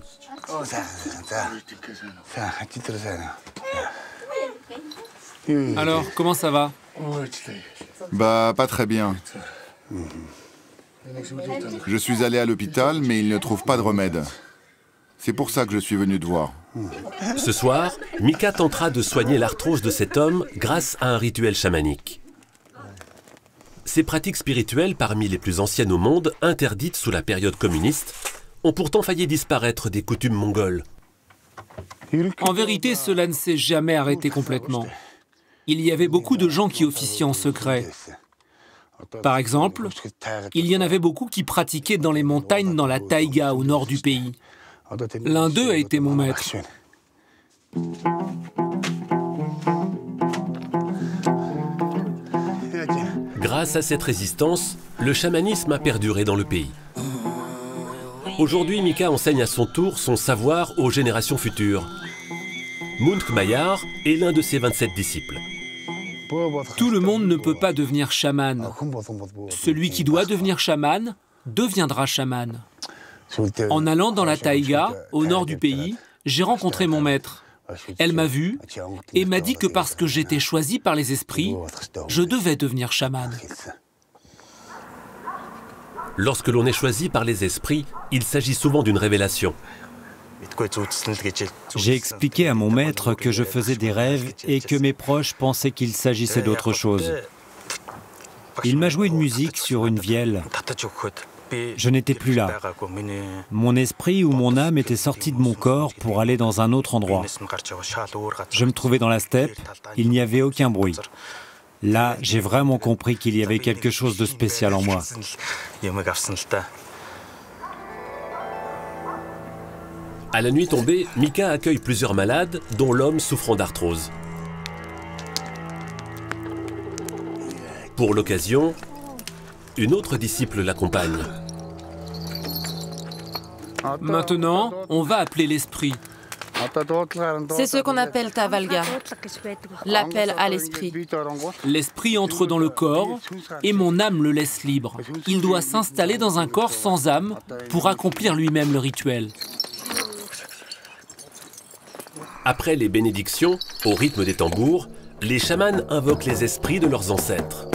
Alors, comment ça va? Bah, pas très bien. Je suis allé à l'hôpital, mais ils ne trouvent pas de remède. C'est pour ça que je suis venu te voir. Ce soir, Mika tentera de soigner l'arthrose de cet homme grâce à un rituel chamanique. Ces pratiques spirituelles, parmi les plus anciennes au monde, interdites sous la période communiste, ont pourtant failli disparaître des coutumes mongoles. En vérité, cela ne s'est jamais arrêté complètement. Il y avait beaucoup de gens qui officiaient en secret. Par exemple, il y en avait beaucoup qui pratiquaient dans les montagnes dans la taïga au nord du pays. L'un d'eux a été mon maître. Grâce à cette résistance, le chamanisme a perduré dans le pays. Aujourd'hui, Mika enseigne à son tour son savoir aux générations futures. Munkh Mayar est l'un de ses 27 disciples. Tout le monde ne peut pas devenir chaman. Celui qui doit devenir chaman deviendra chaman. En allant dans la taïga, au nord du pays, j'ai rencontré mon maître. Elle m'a vu et m'a dit que parce que j'étais choisi par les esprits, je devais devenir chaman. Lorsque l'on est choisi par les esprits, il s'agit souvent d'une révélation. J'ai expliqué à mon maître que je faisais des rêves et que mes proches pensaient qu'il s'agissait d'autre chose. Il m'a joué une musique sur une vielle. Je n'étais plus là. Mon esprit ou mon âme était sorti de mon corps pour aller dans un autre endroit. Je me trouvais dans la steppe, il n'y avait aucun bruit. Là, j'ai vraiment compris qu'il y avait quelque chose de spécial en moi. À la nuit tombée, Mika accueille plusieurs malades, dont l'homme souffrant d'arthrose. Pour l'occasion, une autre disciple l'accompagne. Maintenant, on va appeler l'esprit. C'est ce qu'on appelle Tavalga, l'appel à l'esprit. L'esprit entre dans le corps et mon âme le laisse libre. Il doit s'installer dans un corps sans âme pour accomplir lui-même le rituel. Après les bénédictions, au rythme des tambours, les chamans invoquent les esprits de leurs ancêtres.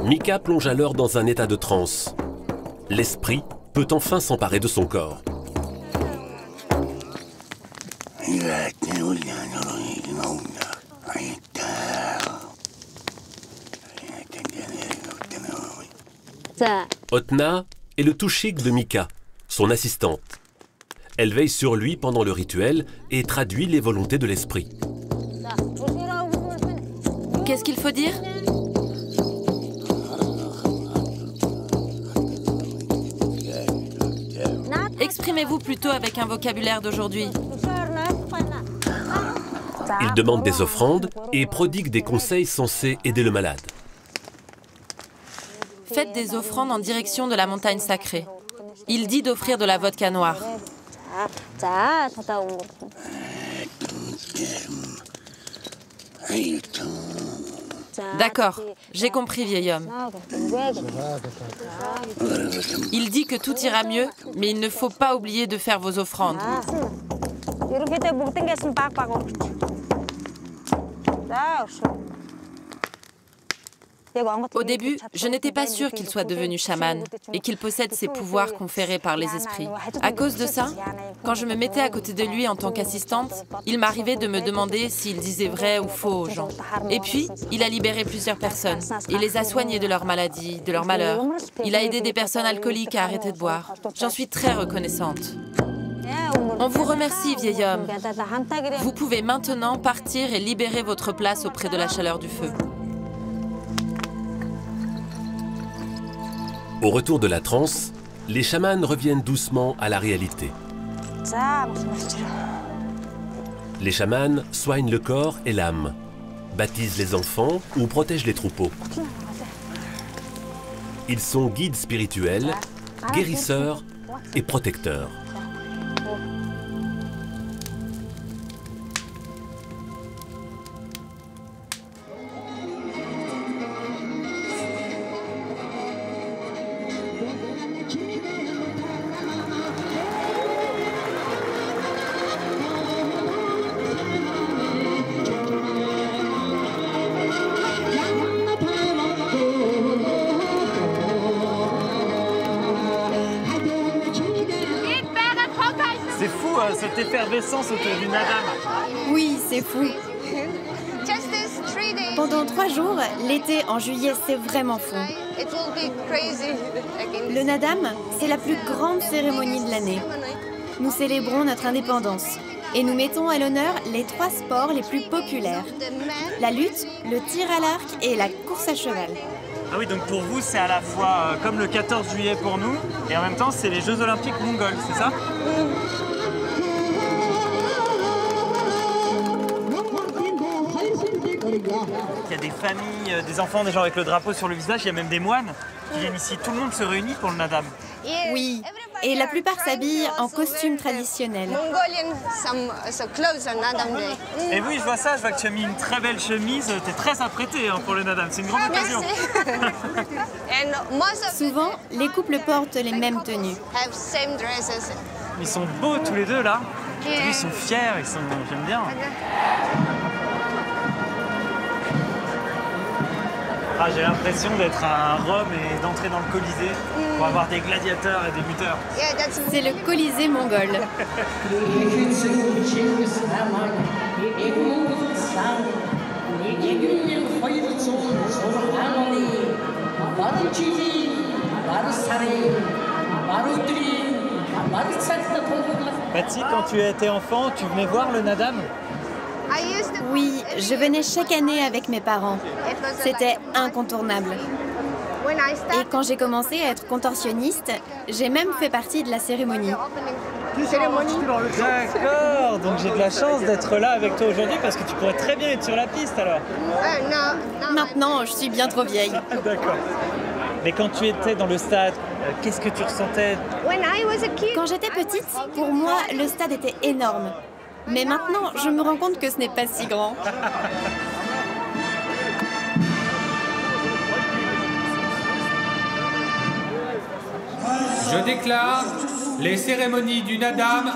Mika plonge alors dans un état de transe. L'esprit peut enfin s'emparer de son corps. Otna est le touchik de Mika, son assistante. Elle veille sur lui pendant le rituel et traduit les volontés de l'esprit. Qu'est-ce qu'il faut dire ? Exprimez-vous plutôt avec un vocabulaire d'aujourd'hui. Il demande des offrandes et prodigue des conseils censés aider le malade. Faites des offrandes en direction de la montagne sacrée. Il dit d'offrir de la vodka noire. D'accord, j'ai compris, vieil homme. Il dit que tout ira mieux, mais il ne faut pas oublier de faire vos offrandes. Au début, je n'étais pas sûre qu'il soit devenu chaman et qu'il possède ces pouvoirs conférés par les esprits. À cause de ça, quand je me mettais à côté de lui en tant qu'assistante, il m'arrivait de me demander s'il disait vrai ou faux aux gens. Et puis, il a libéré plusieurs personnes et les a soignées de leurs maladies, de leurs malheurs. Il a aidé des personnes alcooliques à arrêter de boire. J'en suis très reconnaissante. On vous remercie, vieil homme. Vous pouvez maintenant partir et libérer votre place auprès de la chaleur du feu. Au retour de la transe, les chamans reviennent doucement à la réalité. Les chamans soignent le corps et l'âme, baptisent les enfants ou protègent les troupeaux. Ils sont guides spirituels, guérisseurs et protecteurs. C'est fou, cette effervescence autour du Nadam. Oui, c'est fou. Pendant 3 jours, l'été en juillet, c'est vraiment fou. Le Nadam, c'est la plus grande cérémonie de l'année. Nous célébrons notre indépendance et nous mettons à l'honneur les 3 sports les plus populaires. La lutte, le tir à l'arc et la course à cheval. Ah oui, donc pour vous, c'est à la fois comme le 14 juillet pour nous, et en même temps, c'est les Jeux Olympiques mongols, c'est ça? Il y a des familles, des enfants, des gens avec le drapeau sur le visage, il y a même des moines qui viennent ici. Tout le monde se réunit pour le Nadam. Oui, et la plupart s'habillent en costume traditionnel. Et oui, je vois ça, je vois que tu as mis une très belle chemise, tu es très apprêtée pour le Nadam, c'est une grande occasion. Souvent, les couples portent les mêmes tenues. Ils sont beaux tous les deux là, ils sont fiers, j'aime bien. Ah, j'ai l'impression d'être à Rome et d'entrer dans le Colisée pour avoir des gladiateurs et des buteurs. C'est le Colisée mongol. Bati, quand tu étais enfant, tu venais voir le Nadam? Oui, je venais chaque année avec mes parents. C'était incontournable. Et quand j'ai commencé à être contorsionniste, j'ai même fait partie de la cérémonie. D'accord, donc j'ai de la chance d'être là avec toi aujourd'hui parce que tu pourrais très bien être sur la piste alors. Maintenant, je suis bien trop vieille. D'accord. Mais quand tu étais dans le stade, qu'est-ce que tu ressentais? Quand j'étais petite, pour moi, le stade était énorme. Mais maintenant, je me rends compte que ce n'est pas si grand. Je déclare les cérémonies du Nadam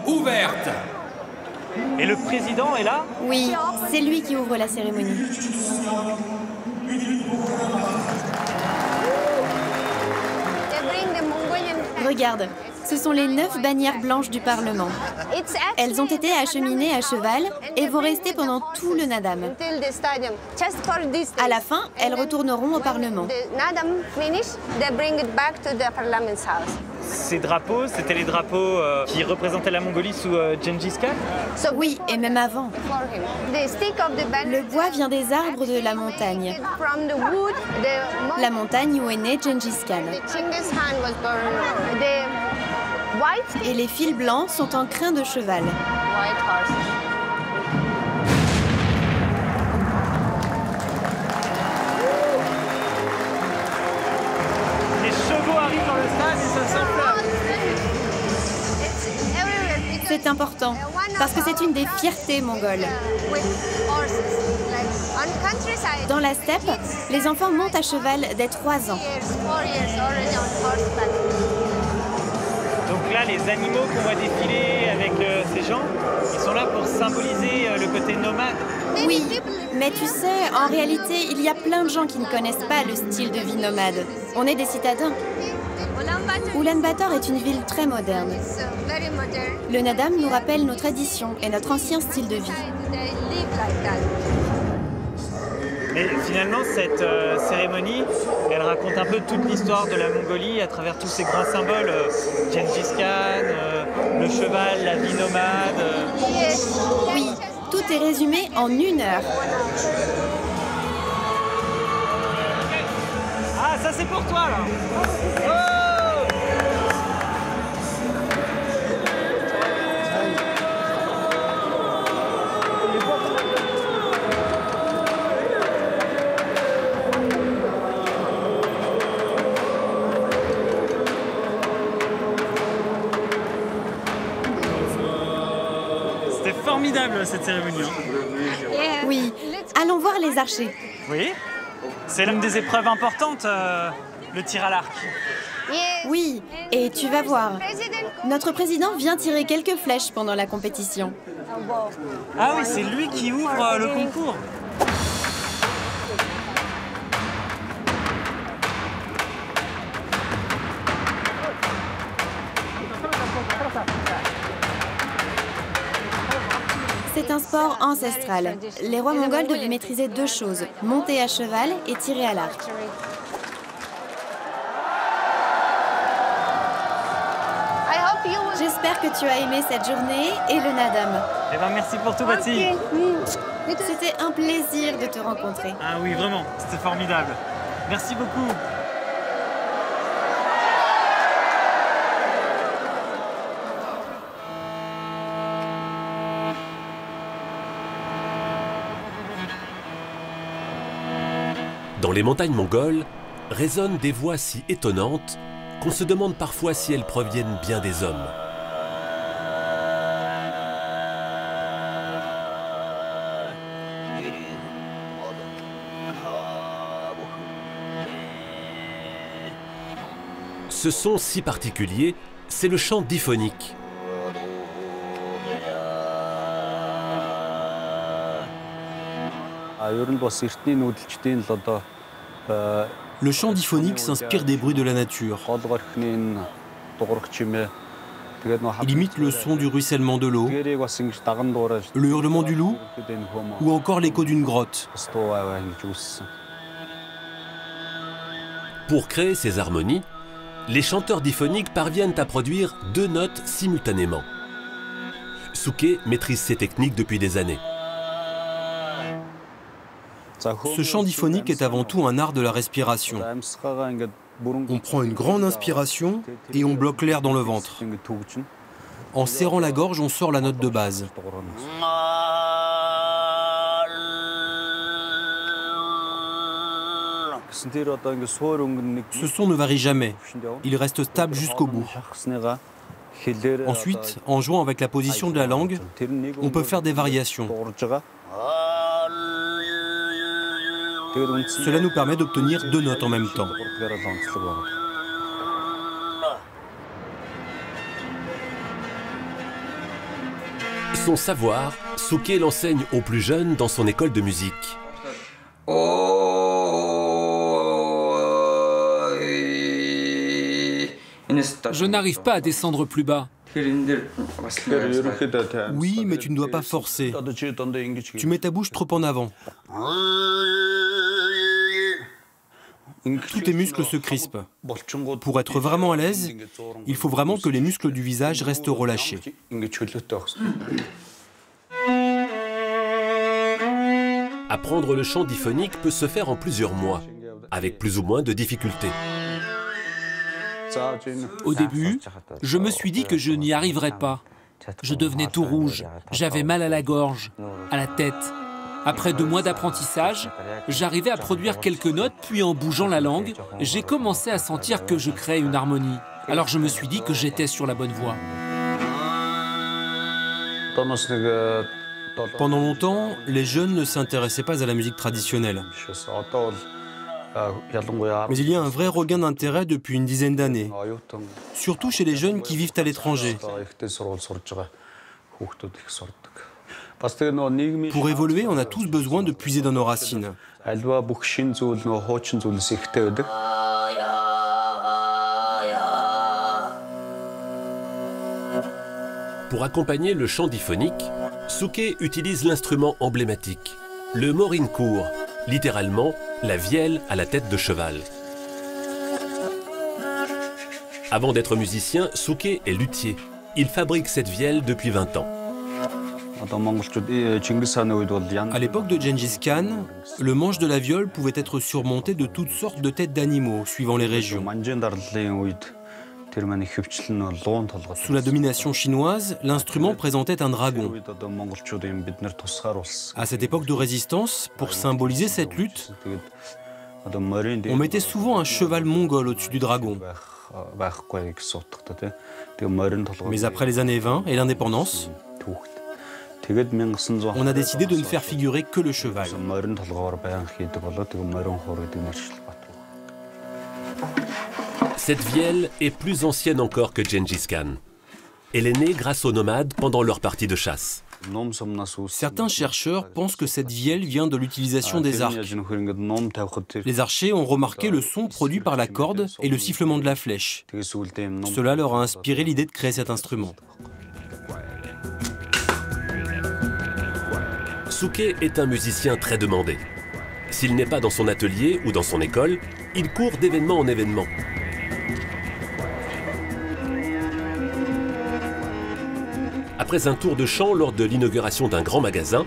ouvertes. Et le président est là? Oui, c'est lui qui ouvre la cérémonie. Regarde, ce sont les 9 bannières blanches du Parlement. Elles ont été acheminées à cheval et vont rester pendant tout le Nadam. À la fin, elles retourneront au Parlement. Ces drapeaux, c'était les drapeaux qui représentaient la Mongolie sous Gengis Khan? Oui, et même avant. Le bois vient des arbres de la montagne. La montagne où est né Gengis Khan. Et les fils blancs sont en crin de cheval. Les chevaux arrivent dans le stade et ça s'enflamme. C'est important, parce que c'est une des fiertés mongoles. Dans la steppe, les enfants montent à cheval dès 3 ans. Donc là, les animaux qu'on voit défiler avec ces gens, ils sont là pour symboliser le côté nomade. Oui, mais tu sais, en réalité, il y a plein de gens qui ne connaissent pas le style de vie nomade. On est des citadins. Ulaanbaatar est une ville très moderne. Le Nadam nous rappelle nos traditions et notre ancien style de vie. Mais finalement, cette cérémonie, elle raconte un peu toute l'histoire de la Mongolie à travers tous ces grands symboles. Gengis Khan, le cheval, la vie nomade. Oui, tout est résumé en 1 heure. Ah, ça c'est pour toi là. Oh! C'était formidable cette cérémonie. Oui, allons voir les archers. Oui, c'est l'une des épreuves importantes, le tir à l'arc. Oui, et tu vas voir. Notre président vient tirer quelques flèches pendant la compétition. Ah oui, c'est lui qui ouvre le concours. C'est un sport ancestral. Les rois mongols devaient maîtriser 2 choses, monter à cheval et tirer à l'arc. J'espère que tu as aimé cette journée et le Nadam. Eh ben merci pour tout, Bati. C'était un plaisir de te rencontrer. Ah oui, vraiment, c'était formidable. Merci beaucoup. Dans les montagnes mongoles, résonnent des voix si étonnantes qu'on se demande parfois si elles proviennent bien des hommes. Ce son si particulier, c'est le chant diphonique. Ер нь бас эртний нүүдэлчдийн л одоо Le chant diphonique s'inspire des bruits de la nature. Il imite le son du ruissellement de l'eau, le hurlement du loup ou encore l'écho d'une grotte. Pour créer ces harmonies, les chanteurs diphoniques parviennent à produire 2 notes simultanément. Souké maîtrise ces techniques depuis des années. Ce chant diphonique est avant tout un art de la respiration. On prend une grande inspiration et on bloque l'air dans le ventre. En serrant la gorge, on sort la note de base. Ce son ne varie jamais. Il reste stable jusqu'au bout. Ensuite, en jouant avec la position de la langue, on peut faire des variations. Cela nous permet d'obtenir 2 notes en même temps. Son savoir, Souké l'enseigne aux plus jeunes dans son école de musique. Je n'arrive pas à descendre plus bas. Oui, mais tu ne dois pas forcer. Tu mets ta bouche trop en avant. Tous tes muscles se crispent. Pour être vraiment à l'aise, il faut vraiment que les muscles du visage restent relâchés. Apprendre le chant diphonique peut se faire en plusieurs mois, avec plus ou moins de difficultés. Au début, je me suis dit que je n'y arriverais pas. Je devenais tout rouge, j'avais mal à la gorge, à la tête. Après 2 mois d'apprentissage, j'arrivais à produire quelques notes, puis en bougeant la langue, j'ai commencé à sentir que je créais une harmonie. Alors je me suis dit que j'étais sur la bonne voie. Pendant longtemps, les jeunes ne s'intéressaient pas à la musique traditionnelle. Mais il y a un vrai regain d'intérêt depuis une dizaine d'années, surtout chez les jeunes qui vivent à l'étranger. Pour évoluer, on a tous besoin de puiser dans nos racines. Pour accompagner le chant diphonique, Souké utilise l'instrument emblématique, le morinkour, littéralement la vielle à la tête de cheval. Avant d'être musicien, Souké est luthier. Il fabrique cette vielle depuis 20 ans. À l'époque de Gengis Khan, le manche de la viole pouvait être surmonté de toutes sortes de têtes d'animaux, suivant les régions. Sous la domination chinoise, l'instrument présentait un dragon. À cette époque de résistance, pour symboliser cette lutte, on mettait souvent un cheval mongol au-dessus du dragon. Mais après les années 20 et l'indépendance, on a décidé de ne faire figurer que le cheval. Cette vielle est plus ancienne encore que Gengis Khan. Elle est née grâce aux nomades pendant leur partie de chasse. Certains chercheurs pensent que cette vielle vient de l'utilisation des arcs. Les archers ont remarqué le son produit par la corde et le sifflement de la flèche. Cela leur a inspiré l'idée de créer cet instrument. Souké est un musicien très demandé. S'il n'est pas dans son atelier ou dans son école, il court d'événement en événement. Après un tour de chant lors de l'inauguration d'un grand magasin,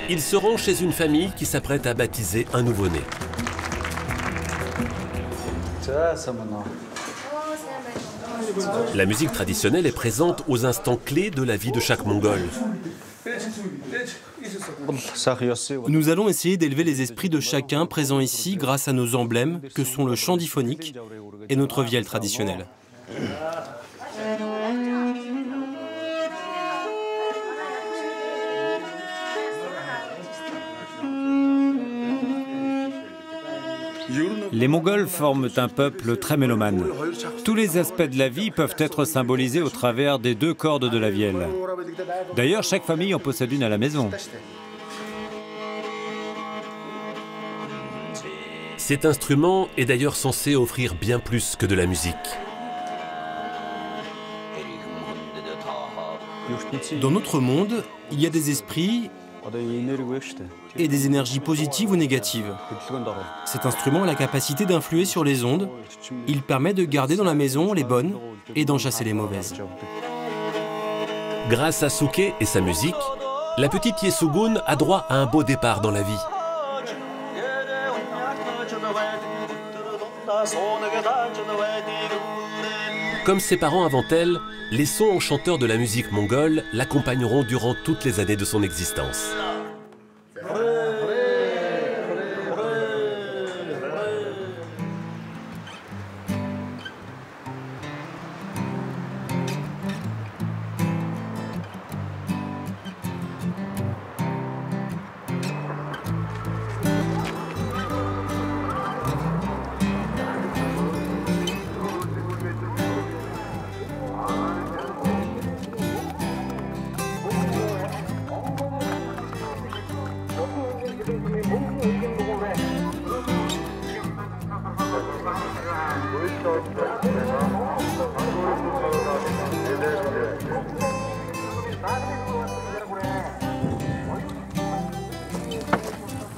il se rend chez une famille qui s'apprête à baptiser un nouveau-né. La musique traditionnelle est présente aux instants clés de la vie de chaque Mongol. Nous allons essayer d'élever les esprits de chacun présent ici grâce à nos emblèmes que sont le chant diphonique et notre vielle traditionnelle. Les Mongols forment un peuple très mélomane. Tous les aspects de la vie peuvent être symbolisés au travers des 2 cordes de la vielle. D'ailleurs, chaque famille en possède une à la maison. Cet instrument est d'ailleurs censé offrir bien plus que de la musique. Dans notre monde, il y a des esprits et des énergies positives ou négatives. Cet instrument a la capacité d'influer sur les ondes. Il permet de garder dans la maison les bonnes et d'en chasser les mauvaises. Grâce à Suke et sa musique, la petite Yesugun a droit à un beau départ dans la vie. Comme ses parents avant elle, les sons enchanteurs de la musique mongole l'accompagneront durant toutes les années de son existence.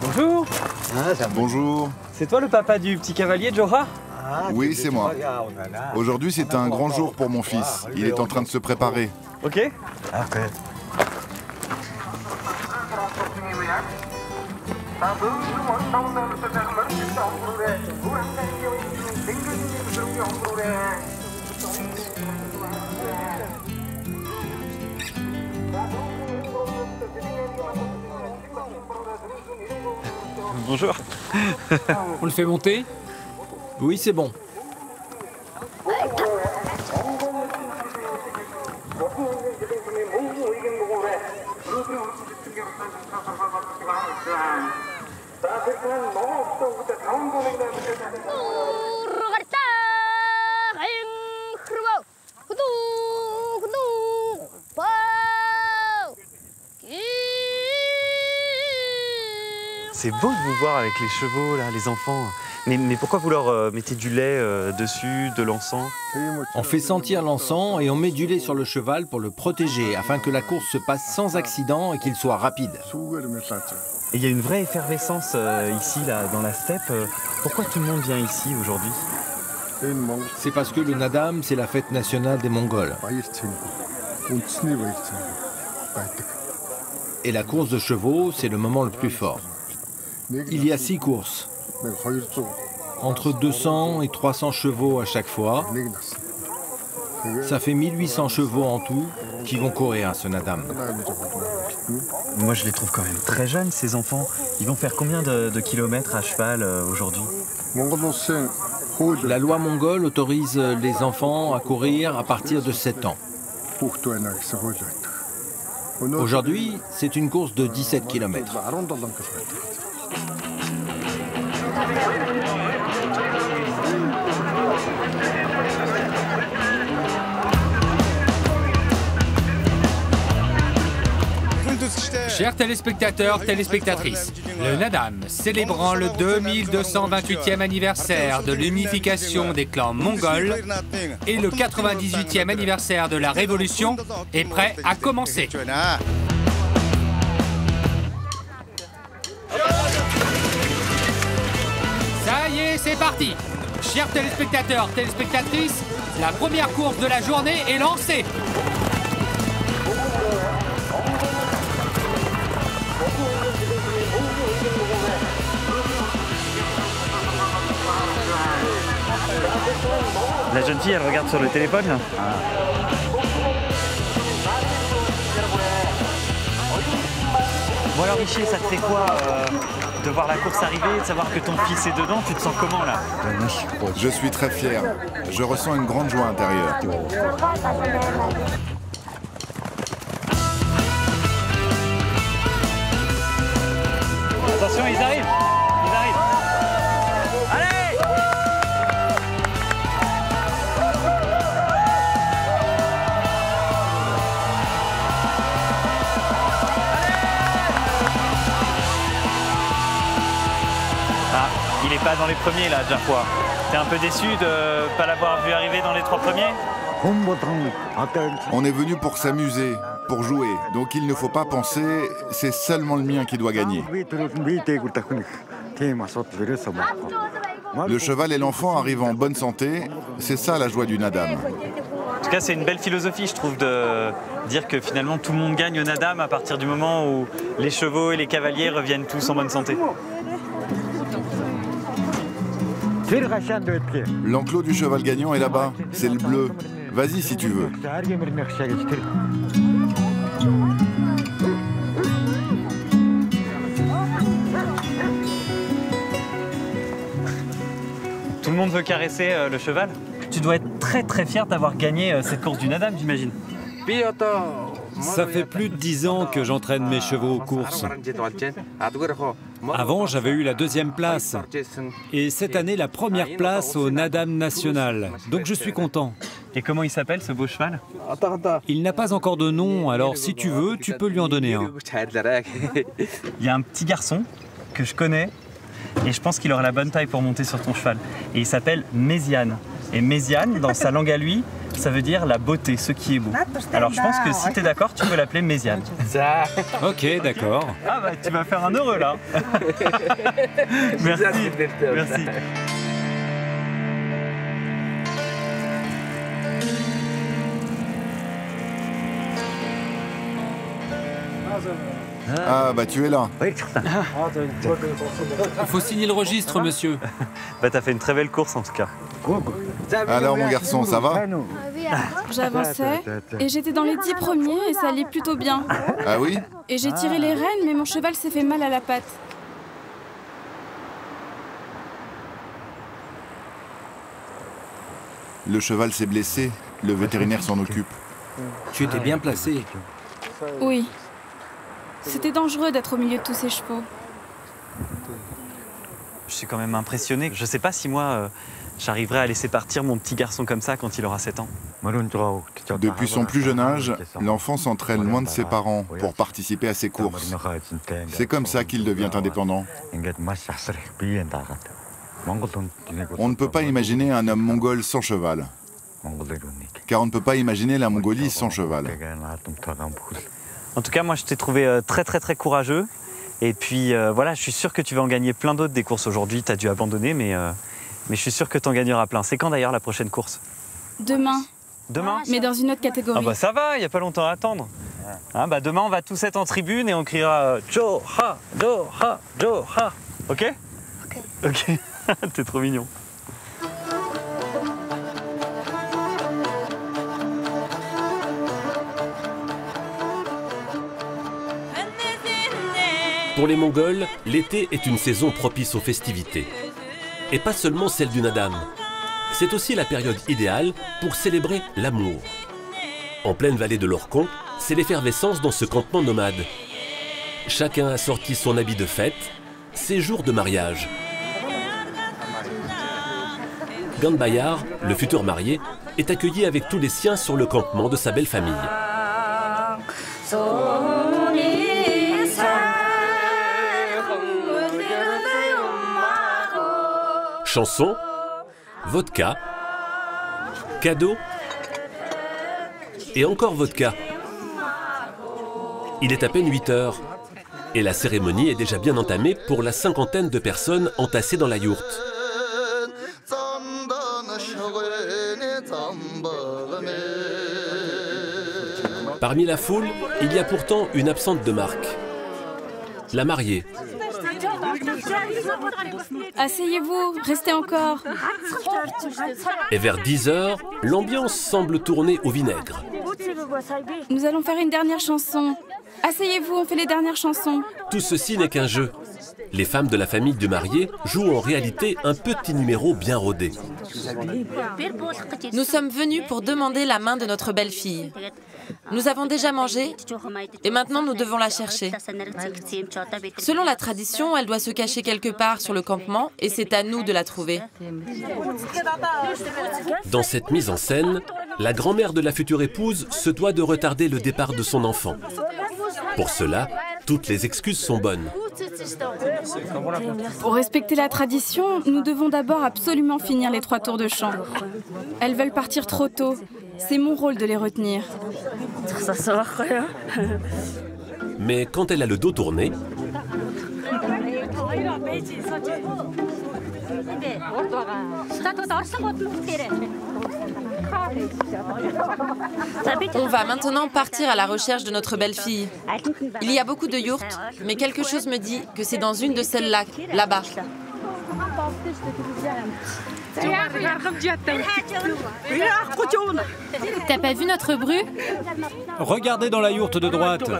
Bonjour. Bonjour. C'est toi le papa du petit cavalier, Johra? Oui, c'est moi. Aujourd'hui, c'est un grand jour pour mon fils. Il est en train de se préparer. Ok. Bonjour. On le fait monter? Oui, c'est bon. C'est beau de vous voir avec les chevaux, là, les enfants. Mais pourquoi vous leur mettez du lait dessus, de l'encens? On fait sentir l'encens et on met du lait sur le cheval pour le protéger, afin que la course se passe sans accident et qu'il soit rapide. Et il y a une vraie effervescence ici, là, dans la steppe. Pourquoi tout le monde vient ici aujourd'hui? C'est parce que le Nadam, c'est la fête nationale des Mongols. Et la course de chevaux, c'est le moment le plus fort. Il y a 6 courses, entre 200 et 300 chevaux à chaque fois. Ça fait 1800 chevaux en tout qui vont courir à ce Nadam. Moi, je les trouve quand même très jeunes, ces enfants. Ils vont faire combien de kilomètres à cheval aujourd'hui? La loi mongole autorise les enfants à courir à partir de 7 ans. Aujourd'hui, c'est une course de 17 km. Chers téléspectateurs, téléspectatrices, le Nadam, célébrant le 2228e anniversaire de l'unification des clans mongols et le 98e anniversaire de la Révolution, est prêt à commencer. Ça y est, c'est parti. Chers téléspectateurs, téléspectatrices, la première course de la journée est lancée. La jeune fille, elle regarde sur le téléphone, là. Bon alors, Richer, ça te fait quoi de voir la course arriver, de savoir que ton fils est dedans? Tu te sens comment, là? Je suis très fier. Je ressens une grande joie intérieure. Attention, ils arrivent! Ils arrivent! Allez! Ah, il est pas là dans les premiers, là, Jarpois. T'es un peu déçu de ne pas l'avoir vu arriver dans les 3 premiers? On est venu pour s'amuser, pour jouer. Donc il ne faut pas penser, c'est seulement le mien qui doit gagner. Le cheval et l'enfant arrivent en bonne santé, c'est ça la joie du Nadam. En tout cas, c'est une belle philosophie, je trouve, de dire que finalement tout le monde gagne au Nadam à partir du moment où les chevaux et les cavaliers reviennent tous en bonne santé. L'enclos du cheval gagnant est là-bas, c'est le bleu. Vas-y si tu veux. Tout le monde veut caresser le cheval. Tu dois être très fier d'avoir gagné cette course du Nadam, j'imagine. Ça fait plus de 10 ans que j'entraîne mes chevaux aux courses. Avant, j'avais eu la 2e place. Et cette année, la 1re place au Nadam national. Donc je suis content. Et comment il s'appelle, ce beau cheval? Il n'a pas encore de nom, alors si tu veux, tu peux lui en donner un. Il y a un petit garçon que je connais et je pense qu'il aura la bonne taille pour monter sur ton cheval. Et il s'appelle Méziane. Et Méziane, dans sa langue à lui, ça veut dire la beauté, ce qui est beau. Alors je pense que si tu es d'accord, tu peux l'appeler Méziane. Ok, d'accord. Ah bah tu vas faire un heureux là. Merci. Merci. Ah bah tu es là. Il faut signer le registre, monsieur. Bah t'as fait une très belle course en tout cas. Alors mon garçon, ça va? J'avançais et j'étais dans les 10 premiers et ça allait plutôt bien. Ah oui? Et j'ai tiré les rênes, mais mon cheval s'est fait mal à la patte. Le cheval s'est blessé, le vétérinaire s'en occupe. Tu étais bien placé. Oui. C'était dangereux d'être au milieu de tous ces chevaux. Je suis quand même impressionné. Je sais pas si moi, j'arriverai à laisser partir mon petit garçon comme ça quand il aura 7 ans. Depuis son plus jeune âge, l'enfant s'entraîne loin de ses parents pour participer à ses courses. C'est comme ça qu'il devient indépendant. On ne peut pas imaginer un homme mongol sans cheval. Car on ne peut pas imaginer la Mongolie sans cheval. En tout cas, moi, je t'ai trouvé très courageux. Et puis, voilà, je suis sûr que tu vas en gagner plein d'autres des courses aujourd'hui. Tu as dû abandonner, mais je suis sûr que tu en gagneras plein. C'est quand d'ailleurs la prochaine course? Demain. Demain? Mais dans une autre catégorie. Ah bah ça va, il n'y a pas longtemps à attendre. Hein, bah demain, on va tous être en tribune et on criera Jo Ha, Jo Ha, Jo Ha. Ok? Ok. T'es trop mignon. Pour les Mongols, l'été est une saison propice aux festivités. Et pas seulement celle du Nadam. C'est aussi la période idéale pour célébrer l'amour. En pleine vallée de l'Orkhon, c'est l'effervescence dans ce campement nomade. Chacun a sorti son habit de fête, c'est jour de mariage. Ganbayar, le futur marié, est accueilli avec tous les siens sur le campement de sa belle famille. Chanson, vodka, cadeau et encore vodka. Il est à peine 8 heures et la cérémonie est déjà bien entamée pour la 50aine de personnes entassées dans la yourte. Parmi la foule, il y a pourtant une absente de marque. La mariée. Asseyez-vous, restez encore. Et vers 10 heures, l'ambiance semble tourner au vinaigre. Nous allons faire une dernière chanson. Asseyez-vous, on fait les dernières chansons. Tout ceci n'est qu'un jeu. Les femmes de la famille du marié jouent en réalité un petit numéro bien rodé. Nous sommes venus pour demander la main de notre belle-fille. Nous avons déjà mangé et maintenant nous devons la chercher. Selon la tradition, elle doit se cacher quelque part sur le campement et c'est à nous de la trouver. Dans cette mise en scène, la grand-mère de la future épouse se doit de retarder le départ de son enfant. Pour cela, Toutes les excuses sont bonnes. Pour respecter la tradition, nous devons d'abord absolument finir les 3 tours de chant. Elles veulent partir trop tôt. C'est mon rôle de les retenir. Mais quand elle a le dos tourné, On va maintenant partir à la recherche de notre belle-fille. Il y a beaucoup de yourtes, mais quelque chose me dit que c'est dans une de celles-là, là-bas. T'as pas vu notre bru? Regardez dans la yourte de droite.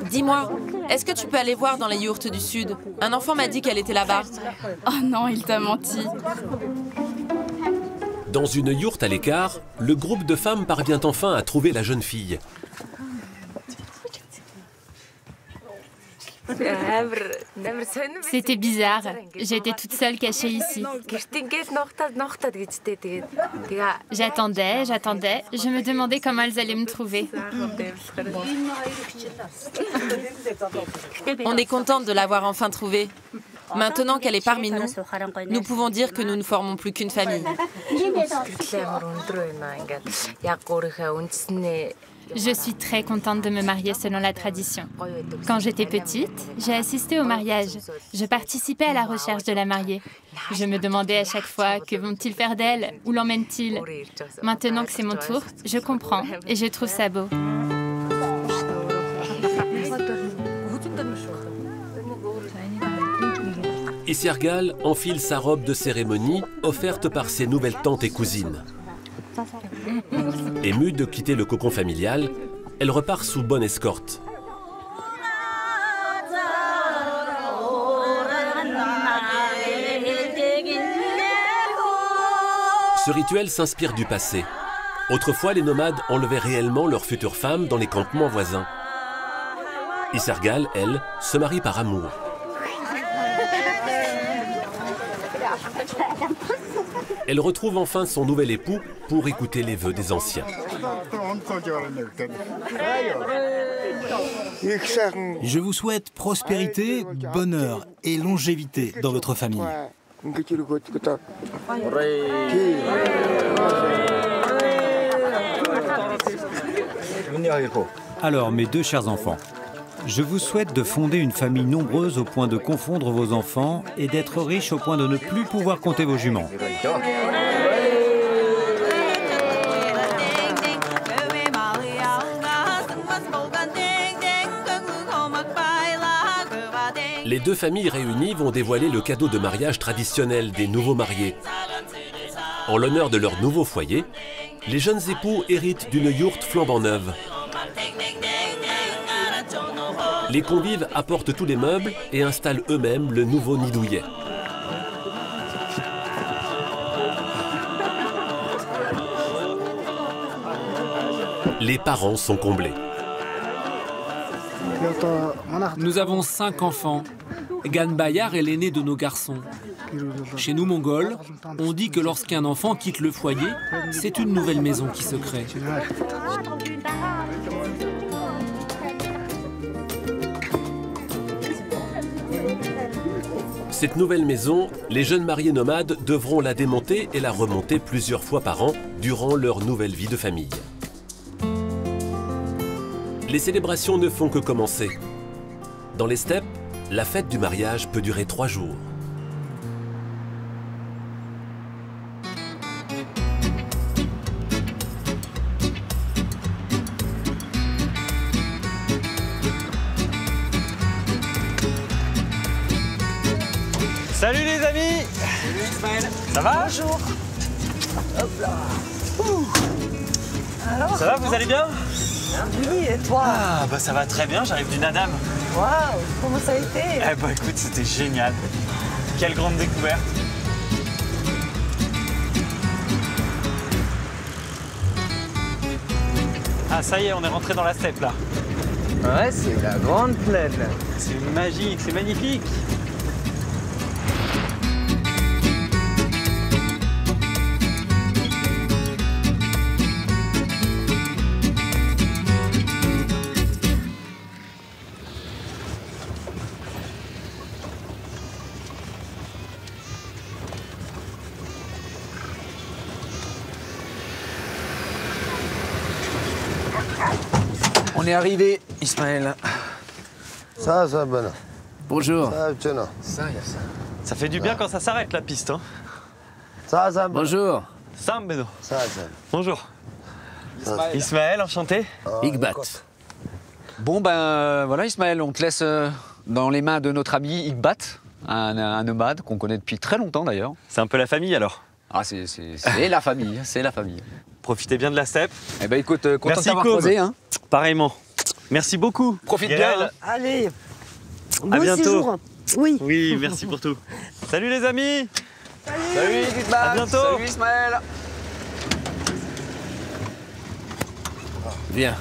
Dis-moi, est-ce que tu peux aller voir dans les yourtes du sud? Un enfant m'a dit qu'elle était là-bas. Oh non, il t'a menti. dans une yourte à l'écart, le groupe de femmes parvient enfin à trouver la jeune fille. C'était bizarre. J'étais toute seule cachée ici. J'attendais. Je me demandais comment elles allaient me trouver. On est contente de l'avoir enfin trouvée. Maintenant qu'elle est parmi nous, nous pouvons dire que nous ne formons plus qu'une famille. Je suis très contente de me marier selon la tradition. Quand j'étais petite, j'ai assisté au mariage. Je participais à la recherche de la mariée. Je me demandais à chaque fois, que vont-ils faire d'elle? Où l'emmènent-ils? Maintenant que c'est mon tour, je comprends et je trouve ça beau. Isirgal enfile sa robe de cérémonie offerte par ses nouvelles tantes et cousines. Émue de quitter le cocon familial, elle repart sous bonne escorte. Ce rituel s'inspire du passé. Autrefois, les nomades enlevaient réellement leurs futures femmes dans les campements voisins. Isirgal, elle, se marie par amour. Elle retrouve enfin son nouvel époux pour écouter les vœux des anciens. Je vous souhaite prospérité, bonheur et longévité dans votre famille. Alors, mes deux chers enfants, je vous souhaite de fonder une famille nombreuse au point de confondre vos enfants et d'être riche au point de ne plus pouvoir compter vos juments. Les deux familles réunies vont dévoiler le cadeau de mariage traditionnel des nouveaux mariés. En l'honneur de leur nouveau foyer, les jeunes époux héritent d'une yourte flambant neuve. Les convives apportent tous les meubles et installent eux-mêmes le nouveau nid douillet. Les parents sont comblés. Nous avons 5 enfants. Ganbayar est l'aîné de nos garçons. Chez nous, Mongols, on dit que lorsqu'un enfant quitte le foyer, c'est une nouvelle maison qui se crée. Cette nouvelle maison, les jeunes mariés nomades devront la démonter et la remonter plusieurs fois par an durant leur nouvelle vie de famille. Les célébrations ne font que commencer. Dans les steppes, la fête du mariage peut durer 3 jours. Salut les amis! Ça va? Bonjour. Hop là. Alors, ça va, vous allez bien? Oui, et toi? Ah, bah ça va très bien, j'arrive du Nadam. Waouh, comment ça a été? Eh bah écoute, c'était génial. Quelle grande découverte. Ah, ça y est, on est rentré dans la steppe là. Ouais, c'est la grande plaine. C'est magique, c'est magnifique. est arrivé, Ismaël. Bonjour. Ça fait du bien quand ça s'arrête, la piste. Hein. Bonjour. Bonjour. Ismaël, enchanté. Igbat. Bon, ben voilà, Ismaël, on te laisse dans les mains de notre ami Igbat, un nomade qu'on connaît depuis très longtemps d'ailleurs. C'est un peu la famille alors. Ah, c'est la famille, c'est la famille. Profitez bien de la steppe. Eh ben écoute, content de t'avoir Koum. croisé. Hein. Pareillement. Merci beaucoup. Profite Yael. bien. Allez, À bientôt. séjour. Oui. Oui, merci pour tout. Salut les amis. Salut Igbat. À bientôt. Salut Ismaël. Viens.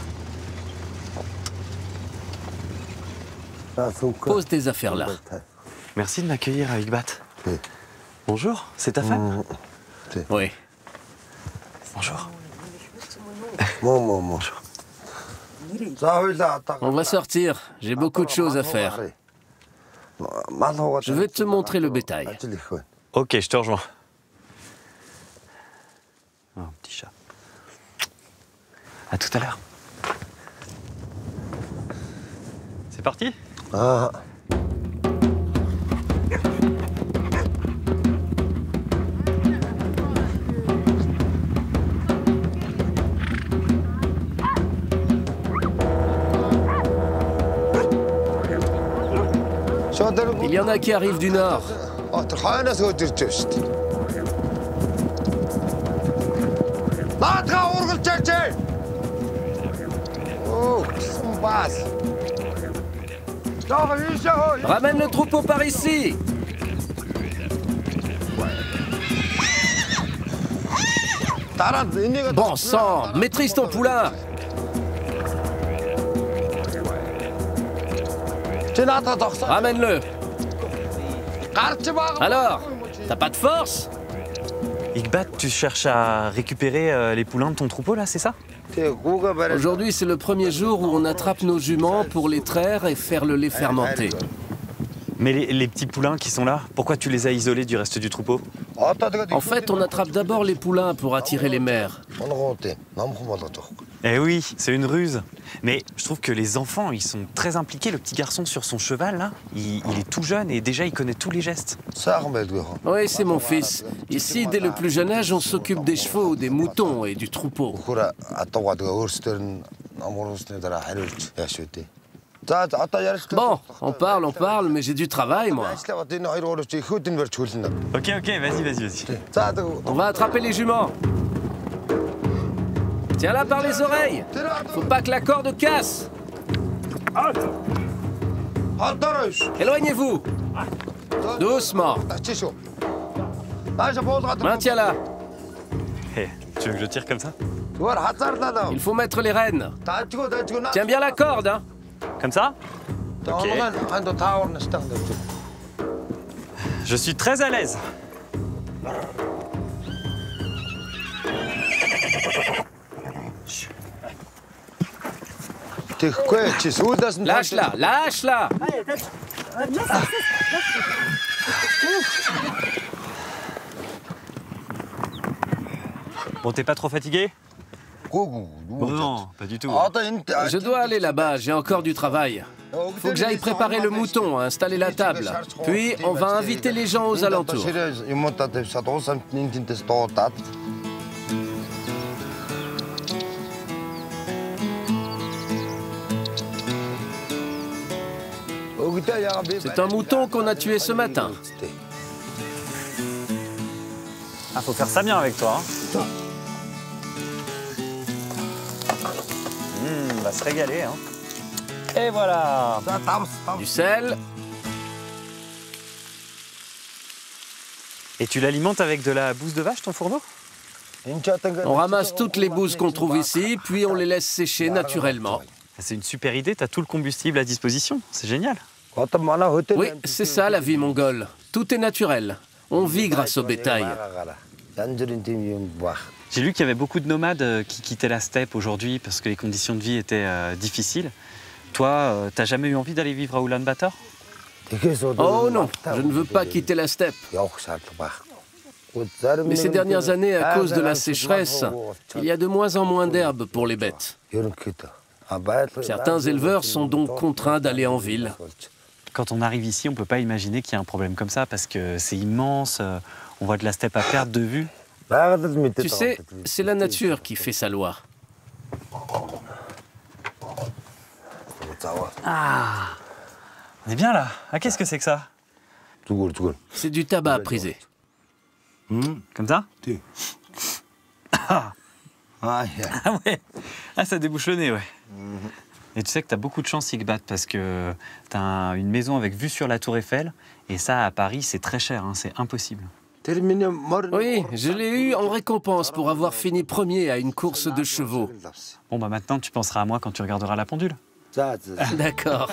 Pose tes affaires là. Merci de m'accueillir à Igbat. Bonjour, c'est ta femme? Oui. Bonjour. Bonjour. On va sortir. J'ai beaucoup de choses à faire. Je vais te montrer le bétail. Ok, je te rejoins. Oh, un petit chat. À tout à l'heure. C'est parti? Il y en a qui arrivent du nord. Ramène le troupeau par ici. Bon sang, maîtrise ton poulain. Ramène-le. Alors, t'as pas de force? Igbat, tu cherches à récupérer les poulains de ton troupeau là, c'est ça? Aujourd'hui, c'est le premier jour où on attrape nos juments pour les traire et faire le lait fermenté. Mais les petits poulains qui sont là, pourquoi tu les as isolés du reste du troupeau? En fait, on attrape d'abord les poulains pour attirer les mères. Eh oui, c'est une ruse. Mais je trouve que les enfants, ils sont très impliqués. Le petit garçon sur son cheval, là, il est tout jeune et déjà, il connaît tous les gestes. Oui, c'est mon fils. Ici, dès le plus jeune âge, on s'occupe des chevaux, des moutons et du troupeau. Bon, on parle, mais j'ai du travail, moi. Ok, vas-y. On va attraper les juments. Tiens-la par les oreilles. Faut pas que la corde casse. Éloignez-vous. Doucement. Maintiens-la. Hey, tu veux que je tire comme ça? Il faut mettre les rênes. Tiens bien la corde, hein. Comme ça? Ok. Je suis très à l'aise. Lâche-la, lâche-la. Bon, t'es pas trop fatigué? Non, pas du tout. Je dois aller là-bas, j'ai encore du travail. Faut que j'aille préparer le mouton, installer la table. Puis, on va inviter les gens aux alentours. C'est un mouton qu'on a tué ce matin. Ah, faut faire ça bien avec toi. Hein. On va se régaler. Hein. Et voilà. Du sel. Et tu l'alimentes avec de la bouse de vache, ton fourneau? On ramasse toutes les bouses qu'on trouve ici, puis on les laisse sécher naturellement. C'est une super idée, t'as tout le combustible à disposition. C'est génial. Oui, c'est ça la vie mongole. Tout est naturel. On vit grâce au bétail. J'ai lu qu'il y avait beaucoup de nomades qui quittaient la steppe aujourd'hui parce que les conditions de vie étaient difficiles. Toi, t'as jamais eu envie d'aller vivre à Oulan-Bator? Oh non, je ne veux pas quitter la steppe. Mais ces dernières années, à cause de la sécheresse, il y a de moins en moins d'herbe pour les bêtes. Certains éleveurs sont donc contraints d'aller en ville. Quand on arrive ici, on ne peut pas imaginer qu'il y a un problème comme ça parce que c'est immense, on voit de la steppe à perte de vue. Tu sais, c'est la nature qui fait sa loi. Ah, on est bien là. Ah, qu'est-ce que c'est que ça? C'est du tabac prisé. Comme ça? Ah ouais. Ah, ça débouche le nez, ouais. Et tu sais que tu as beaucoup de chance, Sigbat, parce que tu as une maison avec vue sur la Tour Eiffel, et ça, à Paris, c'est très cher, hein, c'est impossible. Oui, je l'ai eu en récompense pour avoir fini premier à une course de chevaux. Bon, bah maintenant, tu penseras à moi quand tu regarderas la pendule. D'accord.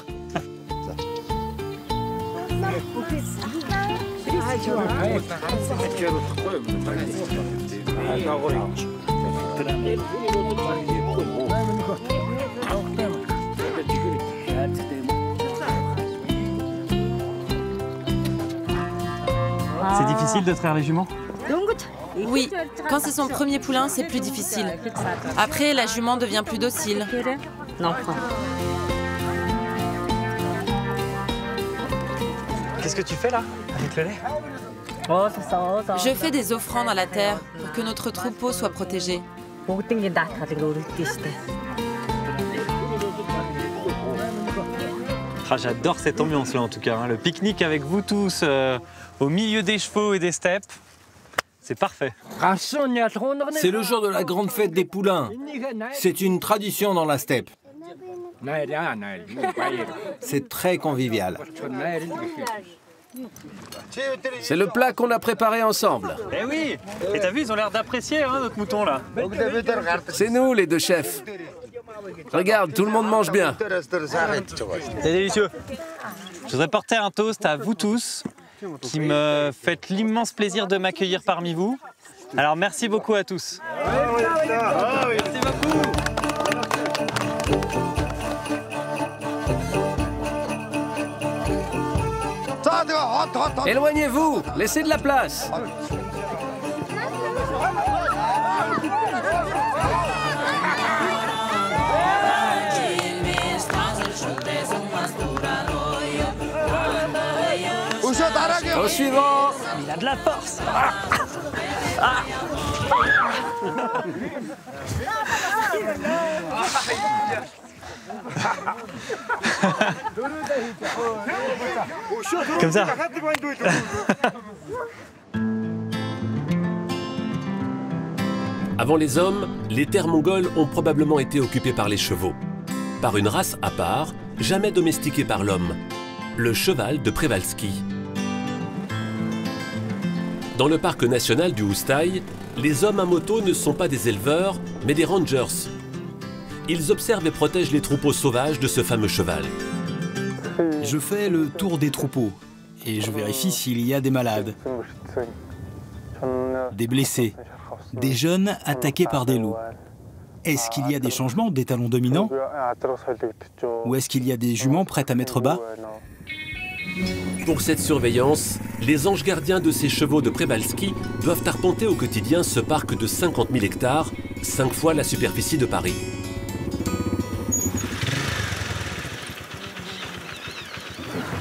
C'est difficile de traire les juments? Oui, quand c'est son premier poulain, c'est plus difficile. Après, la jument devient plus docile. Qu'est-ce que tu fais là, avec le lait? Je fais des offrandes à la terre pour que notre troupeau soit protégé. Ah, j'adore cette ambiance là en tout cas, hein. Le pique-nique avec vous tous au milieu des chevaux et des steppes, c'est parfait. C'est le jour de la grande fête des poulains. C'est une tradition dans la steppe. C'est très convivial. C'est le plat qu'on a préparé ensemble. Eh oui. Et t'as vu, ils ont l'air d'apprécier hein, notre mouton là. C'est nous les deux chefs. Regarde, tout le monde mange bien. C'est délicieux. Je voudrais porter un toast à vous tous qui me faites l'immense plaisir de m'accueillir parmi vous. Alors merci beaucoup à tous. Merci beaucoup. Éloignez-vous, laissez de la place. Au suivant. Il a de la force. Comme ça. Avant les hommes, les terres mongoles ont probablement été occupées par les chevaux. Par une race à part, jamais domestiquée par l'homme. Le cheval de Przewalski. Dans le parc national du Oustaï, les hommes à moto ne sont pas des éleveurs, mais des rangers. Ils observent et protègent les troupeaux sauvages de ce fameux cheval. Je fais le tour des troupeaux et je vérifie s'il y a des malades, des blessés, des jeunes attaqués par des loups. Est-ce qu'il y a des changements d'étalons dominants? Ou est-ce qu'il y a des juments prêtes à mettre bas? Pour cette surveillance, les anges gardiens de ces chevaux de Przewalski doivent arpenter au quotidien ce parc de 50 000 hectares, 5 fois la superficie de Paris.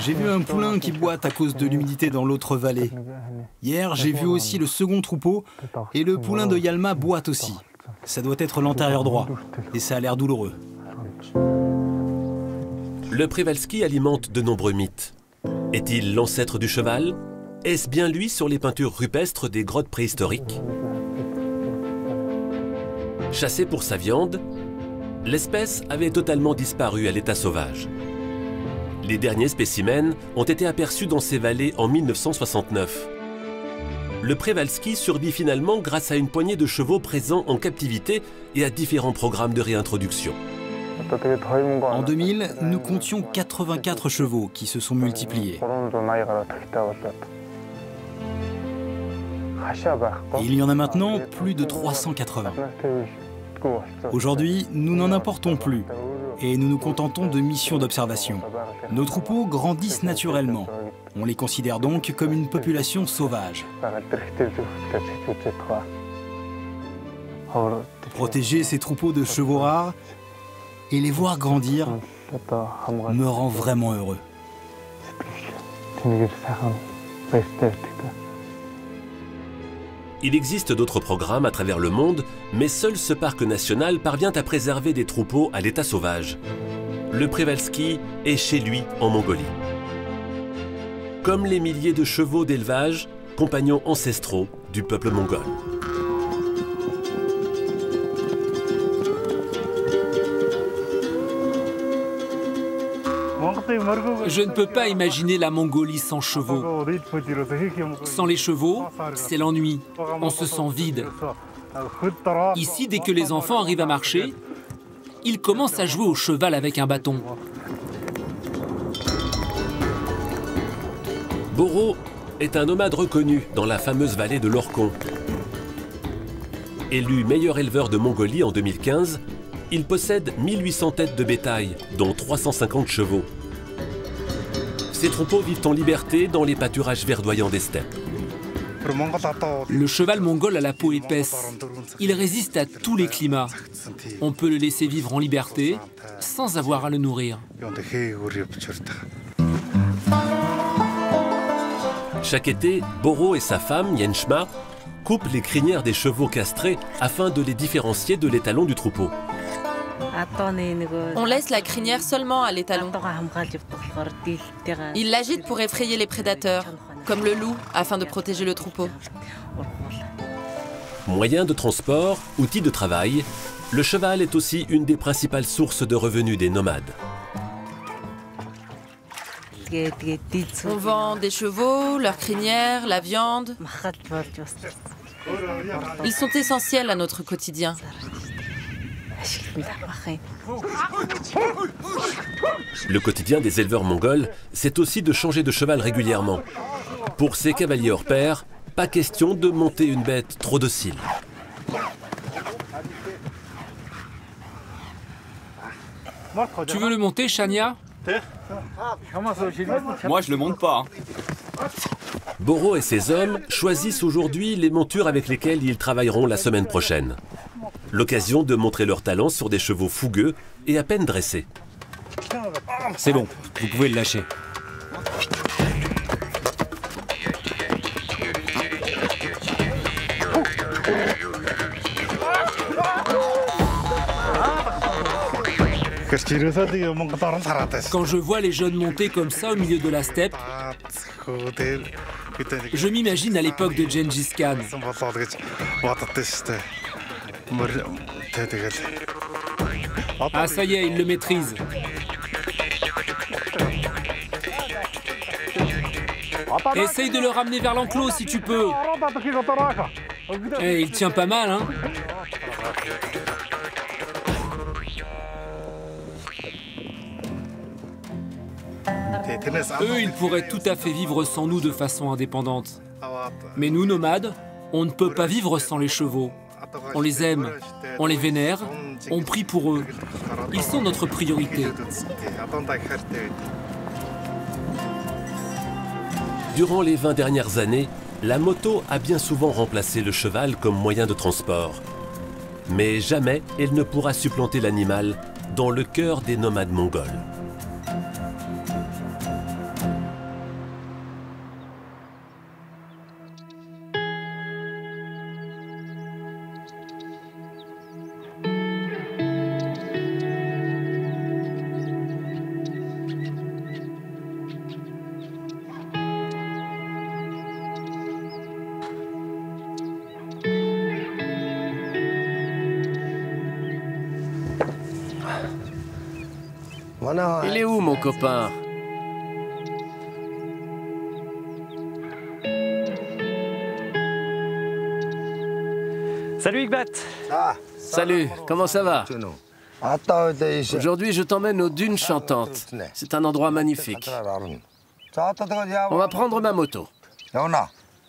J'ai vu un poulain qui boite à cause de l'humidité dans l'autre vallée. Hier, j'ai vu aussi le second troupeau et le poulain de Yalma boite aussi. Ça doit être l'antérieur droit et ça a l'air douloureux. Le Przewalski alimente de nombreux mythes. Est-il l'ancêtre du cheval? Est-ce bien lui sur les peintures rupestres des grottes préhistoriques? Chassé pour sa viande, l'espèce avait totalement disparu à l'état sauvage. Les derniers spécimens ont été aperçus dans ces vallées en 1969. Le Przewalski survit finalement grâce à une poignée de chevaux présents en captivité et à différents programmes de réintroduction. En 2000, nous comptions 84 chevaux qui se sont multipliés. Et il y en a maintenant plus de 380. Aujourd'hui, nous n'en importons plus et nous nous contentons de missions d'observation. Nos troupeaux grandissent naturellement. On les considère donc comme une population sauvage. Protéger ces troupeaux de chevaux rares Et les voir grandir me rend vraiment heureux. Il existe d'autres programmes à travers le monde, mais seul ce parc national parvient à préserver des troupeaux à l'état sauvage. Le Przewalski est chez lui en Mongolie. Comme les milliers de chevaux d'élevage, compagnons ancestraux du peuple mongol. Je ne peux pas imaginer la Mongolie sans chevaux. Sans les chevaux, c'est l'ennui. On se sent vide. Ici, dès que les enfants arrivent à marcher, ils commencent à jouer au cheval avec un bâton. Boro est un nomade reconnu dans la fameuse vallée de l'Orkhon. Élu meilleur éleveur de Mongolie en 2015, il possède 1800 têtes de bétail, dont 350 chevaux. Ces troupeaux vivent en liberté dans les pâturages verdoyants des steppes. Le cheval mongol a la peau épaisse. Il résiste à tous les climats. On peut le laisser vivre en liberté sans avoir à le nourrir. Chaque été, Boro et sa femme, Yenchma, coupent les crinières des chevaux castrés afin de les différencier de l'étalon du troupeau. On laisse la crinière seulement à l'étalon. Il l'agite pour effrayer les prédateurs, comme le loup, afin de protéger le troupeau. Moyen de transport, outil de travail, le cheval est aussi une des principales sources de revenus des nomades. On vend des chevaux, leurs crinières, la viande. Ils sont essentiels à notre quotidien. Le quotidien des éleveurs mongols, c'est aussi de changer de cheval régulièrement. Pour ces cavaliers hors pair, pas question de monter une bête trop docile. Tu veux le monter, Shania? Moi, je le monte pas. Boro et ses hommes choisissent aujourd'hui les montures avec lesquelles ils travailleront la semaine prochaine. L'occasion de montrer leur talent sur des chevaux fougueux et à peine dressés. C'est bon, vous pouvez le lâcher. Quand je vois les jeunes monter comme ça au milieu de la steppe, je m'imagine à l'époque de Gengis Khan. Ah, ça y est, il le maîtrise. Essaye de le ramener vers l'enclos si tu peux. Eh, il tient pas mal, hein? Eux, ils pourraient tout à fait vivre sans nous de façon indépendante. Mais nous, nomades, on ne peut pas vivre sans les chevaux. On les aime, on les vénère, on prie pour eux. Ils sont notre priorité. Durant les 20 dernières années, la moto a bien souvent remplacé le cheval comme moyen de transport. Mais jamais elle ne pourra supplanter l'animal dans le cœur des nomades mongols. Il est où, mon copain? Salut Ikbat. Salut, comment ça va? Aujourd'hui, je t'emmène aux dunes chantantes. C'est un endroit magnifique. On va prendre ma moto.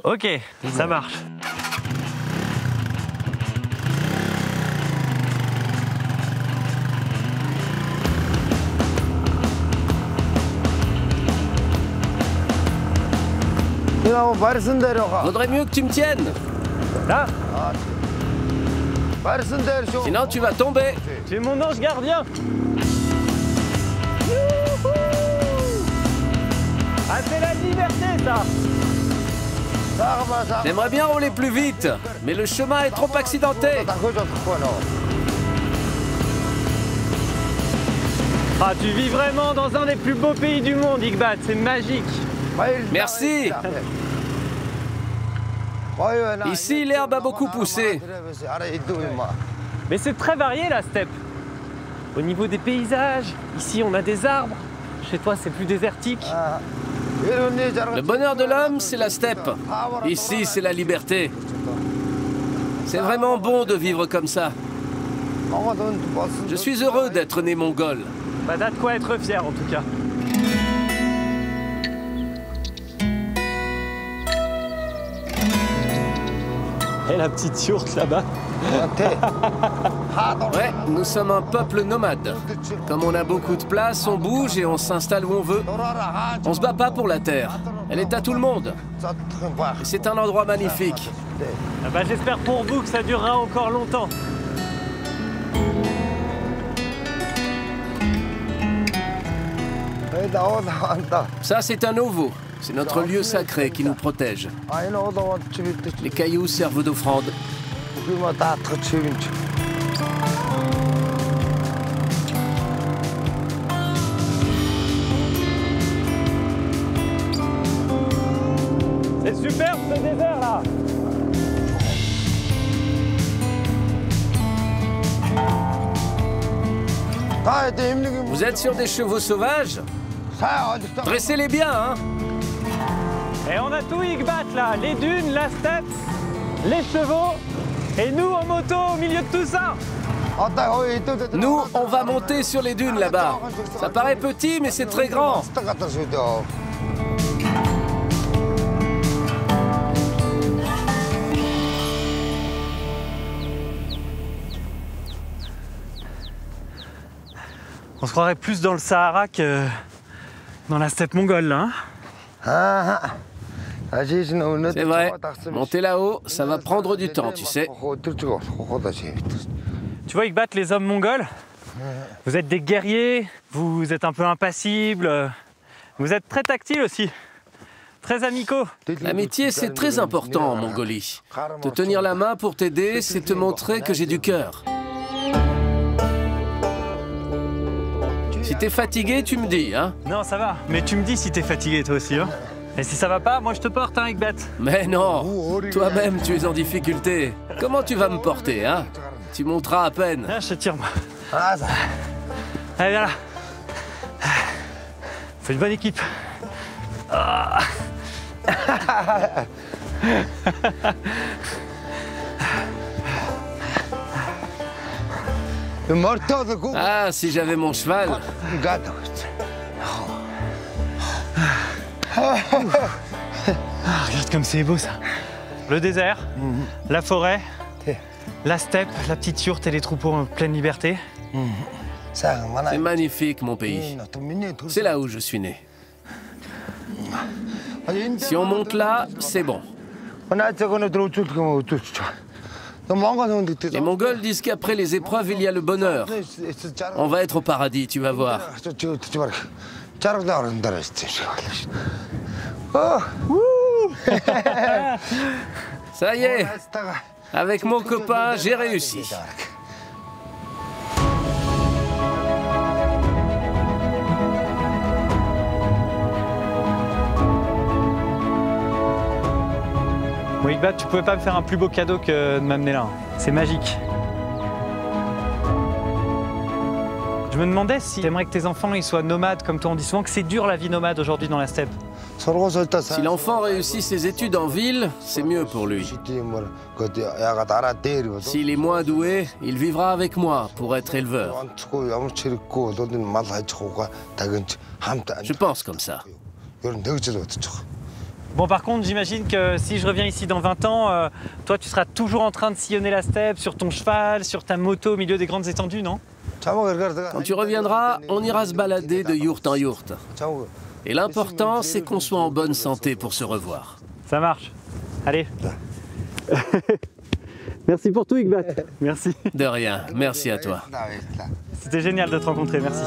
Ok, ça marche. Vaudrait mieux que tu me tiennes. Là. Sinon, tu vas tomber. Tu es mon ange gardien. liberté, ça. J'aimerais bien rouler plus vite, mais le chemin est trop accidenté. Ah, tu vis vraiment dans un des plus beaux pays du monde, Iqbal, c'est magique. Merci. Ici, l'herbe a beaucoup poussé. Mais c'est très varié, la steppe. Au niveau des paysages, ici, on a des arbres. Chez toi, c'est plus désertique. Le bonheur de l'homme, c'est la steppe. Ici, c'est la liberté. C'est vraiment bon de vivre comme ça. Je suis heureux d'être né mongol. Bah, t'as de quoi être fier, en tout cas. Et la petite yourte là-bas. Ouais, nous sommes un peuple nomade. Comme on a beaucoup de place, on bouge et on s'installe où on veut. On se bat pas pour la terre. Elle est à tout le monde. Et c'est un endroit magnifique. Ah bah, j'espère pour vous que ça durera encore longtemps. Ça, c'est un ovo. C'est notre lieu sacré qui nous protège. Les cailloux servent d'offrande. C'est superbe ce désert là. Vous êtes sur des chevaux sauvages? Dressez-les bien, hein? Et on a tout Iqbal là, les dunes, la steppe, les chevaux, et nous en moto au milieu de tout ça. Nous, on va monter sur les dunes là-bas. Ça paraît petit, mais c'est très grand. On se croirait plus dans le Sahara que dans la steppe mongole là. Hein? C'est vrai, monter là-haut, ça va prendre du temps, tu sais. Tu vois, Iqbal, les hommes mongols, vous êtes des guerriers, vous êtes un peu impassibles, vous êtes très tactiles aussi, très amicaux. L'amitié, c'est très important en Mongolie. Te tenir la main pour t'aider, c'est te montrer que j'ai du cœur. Si t'es fatigué, tu me dis, hein? Non, ça va, mais tu me dis si t'es fatigué toi aussi, hein? Et si ça va pas, moi je te porte, hein, Iqbal. Mais non, toi-même tu es en difficulté. Comment tu vas me porter, hein? Tu monteras à peine. Ah, je te tire, moi. Allez, viens là. Fais une bonne équipe. Ah. Ah, si j'avais mon cheval. Regarde comme c'est beau ça. Le désert, la forêt, la steppe, la petite yourte et les troupeaux en pleine liberté. C'est magnifique mon pays. C'est là où je suis né. Si on monte là, c'est bon. Les Mongols disent qu'après les épreuves, il y a le bonheur. On va être au paradis, tu vas voir. Ça y est, avec mon copain, j'ai réussi. Bon, Iqbal, tu pouvais pas me faire un plus beau cadeau que de m'amener là. C'est magique. Je me demandais si tu aimerais que tes enfants ils soient nomades comme toi. On dit souvent que c'est dur la vie nomade aujourd'hui dans la steppe. Si l'enfant réussit ses études en ville, c'est mieux pour lui. S'il est moins doué, il vivra avec moi pour être éleveur. Je pense comme ça. Bon, par contre, j'imagine que si je reviens ici dans 20 ans, toi, tu seras toujours en train de sillonner la steppe sur ton cheval, sur ta moto au milieu des grandes étendues, non? Quand tu reviendras, on ira se balader de yourte en yourte. Et l'important, c'est qu'on soit en bonne santé pour se revoir. Ça marche. Allez. Merci pour tout, Iqbal. Merci. De rien. Merci à toi. C'était génial de te rencontrer. Merci.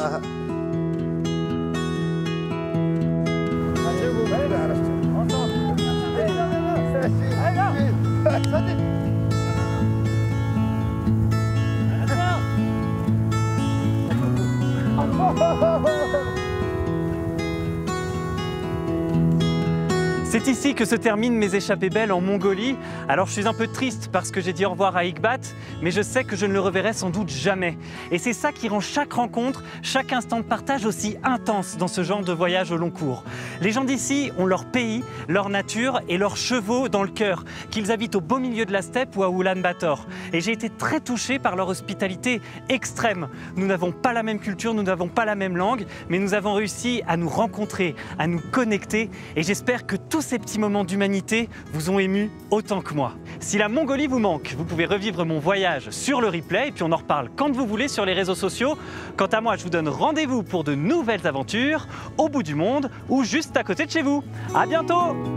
C'est ici que se terminent mes échappées belles en Mongolie. Alors je suis un peu triste parce que j'ai dit au revoir à Ikbat, mais je sais que je ne le reverrai sans doute jamais. Et c'est ça qui rend chaque rencontre, chaque instant de partage aussi intense dans ce genre de voyage au long cours. Les gens d'ici ont leur pays, leur nature et leurs chevaux dans le cœur, qu'ils habitent au beau milieu de la steppe ou à Oulan-Bator. Et j'ai été très touché par leur hospitalité extrême. Nous n'avons pas la même culture, nous n'avons pas la même langue, mais nous avons réussi à nous rencontrer, à nous connecter. Et j'espère que tous ces petits moments d'humanité vous ont ému autant que moi. Si la Mongolie vous manque, vous pouvez revivre mon voyage sur le replay et puis on en reparle quand vous voulez sur les réseaux sociaux. Quant à moi, je vous donne rendez-vous pour de nouvelles aventures au bout du monde ou juste à côté de chez vous. À bientôt!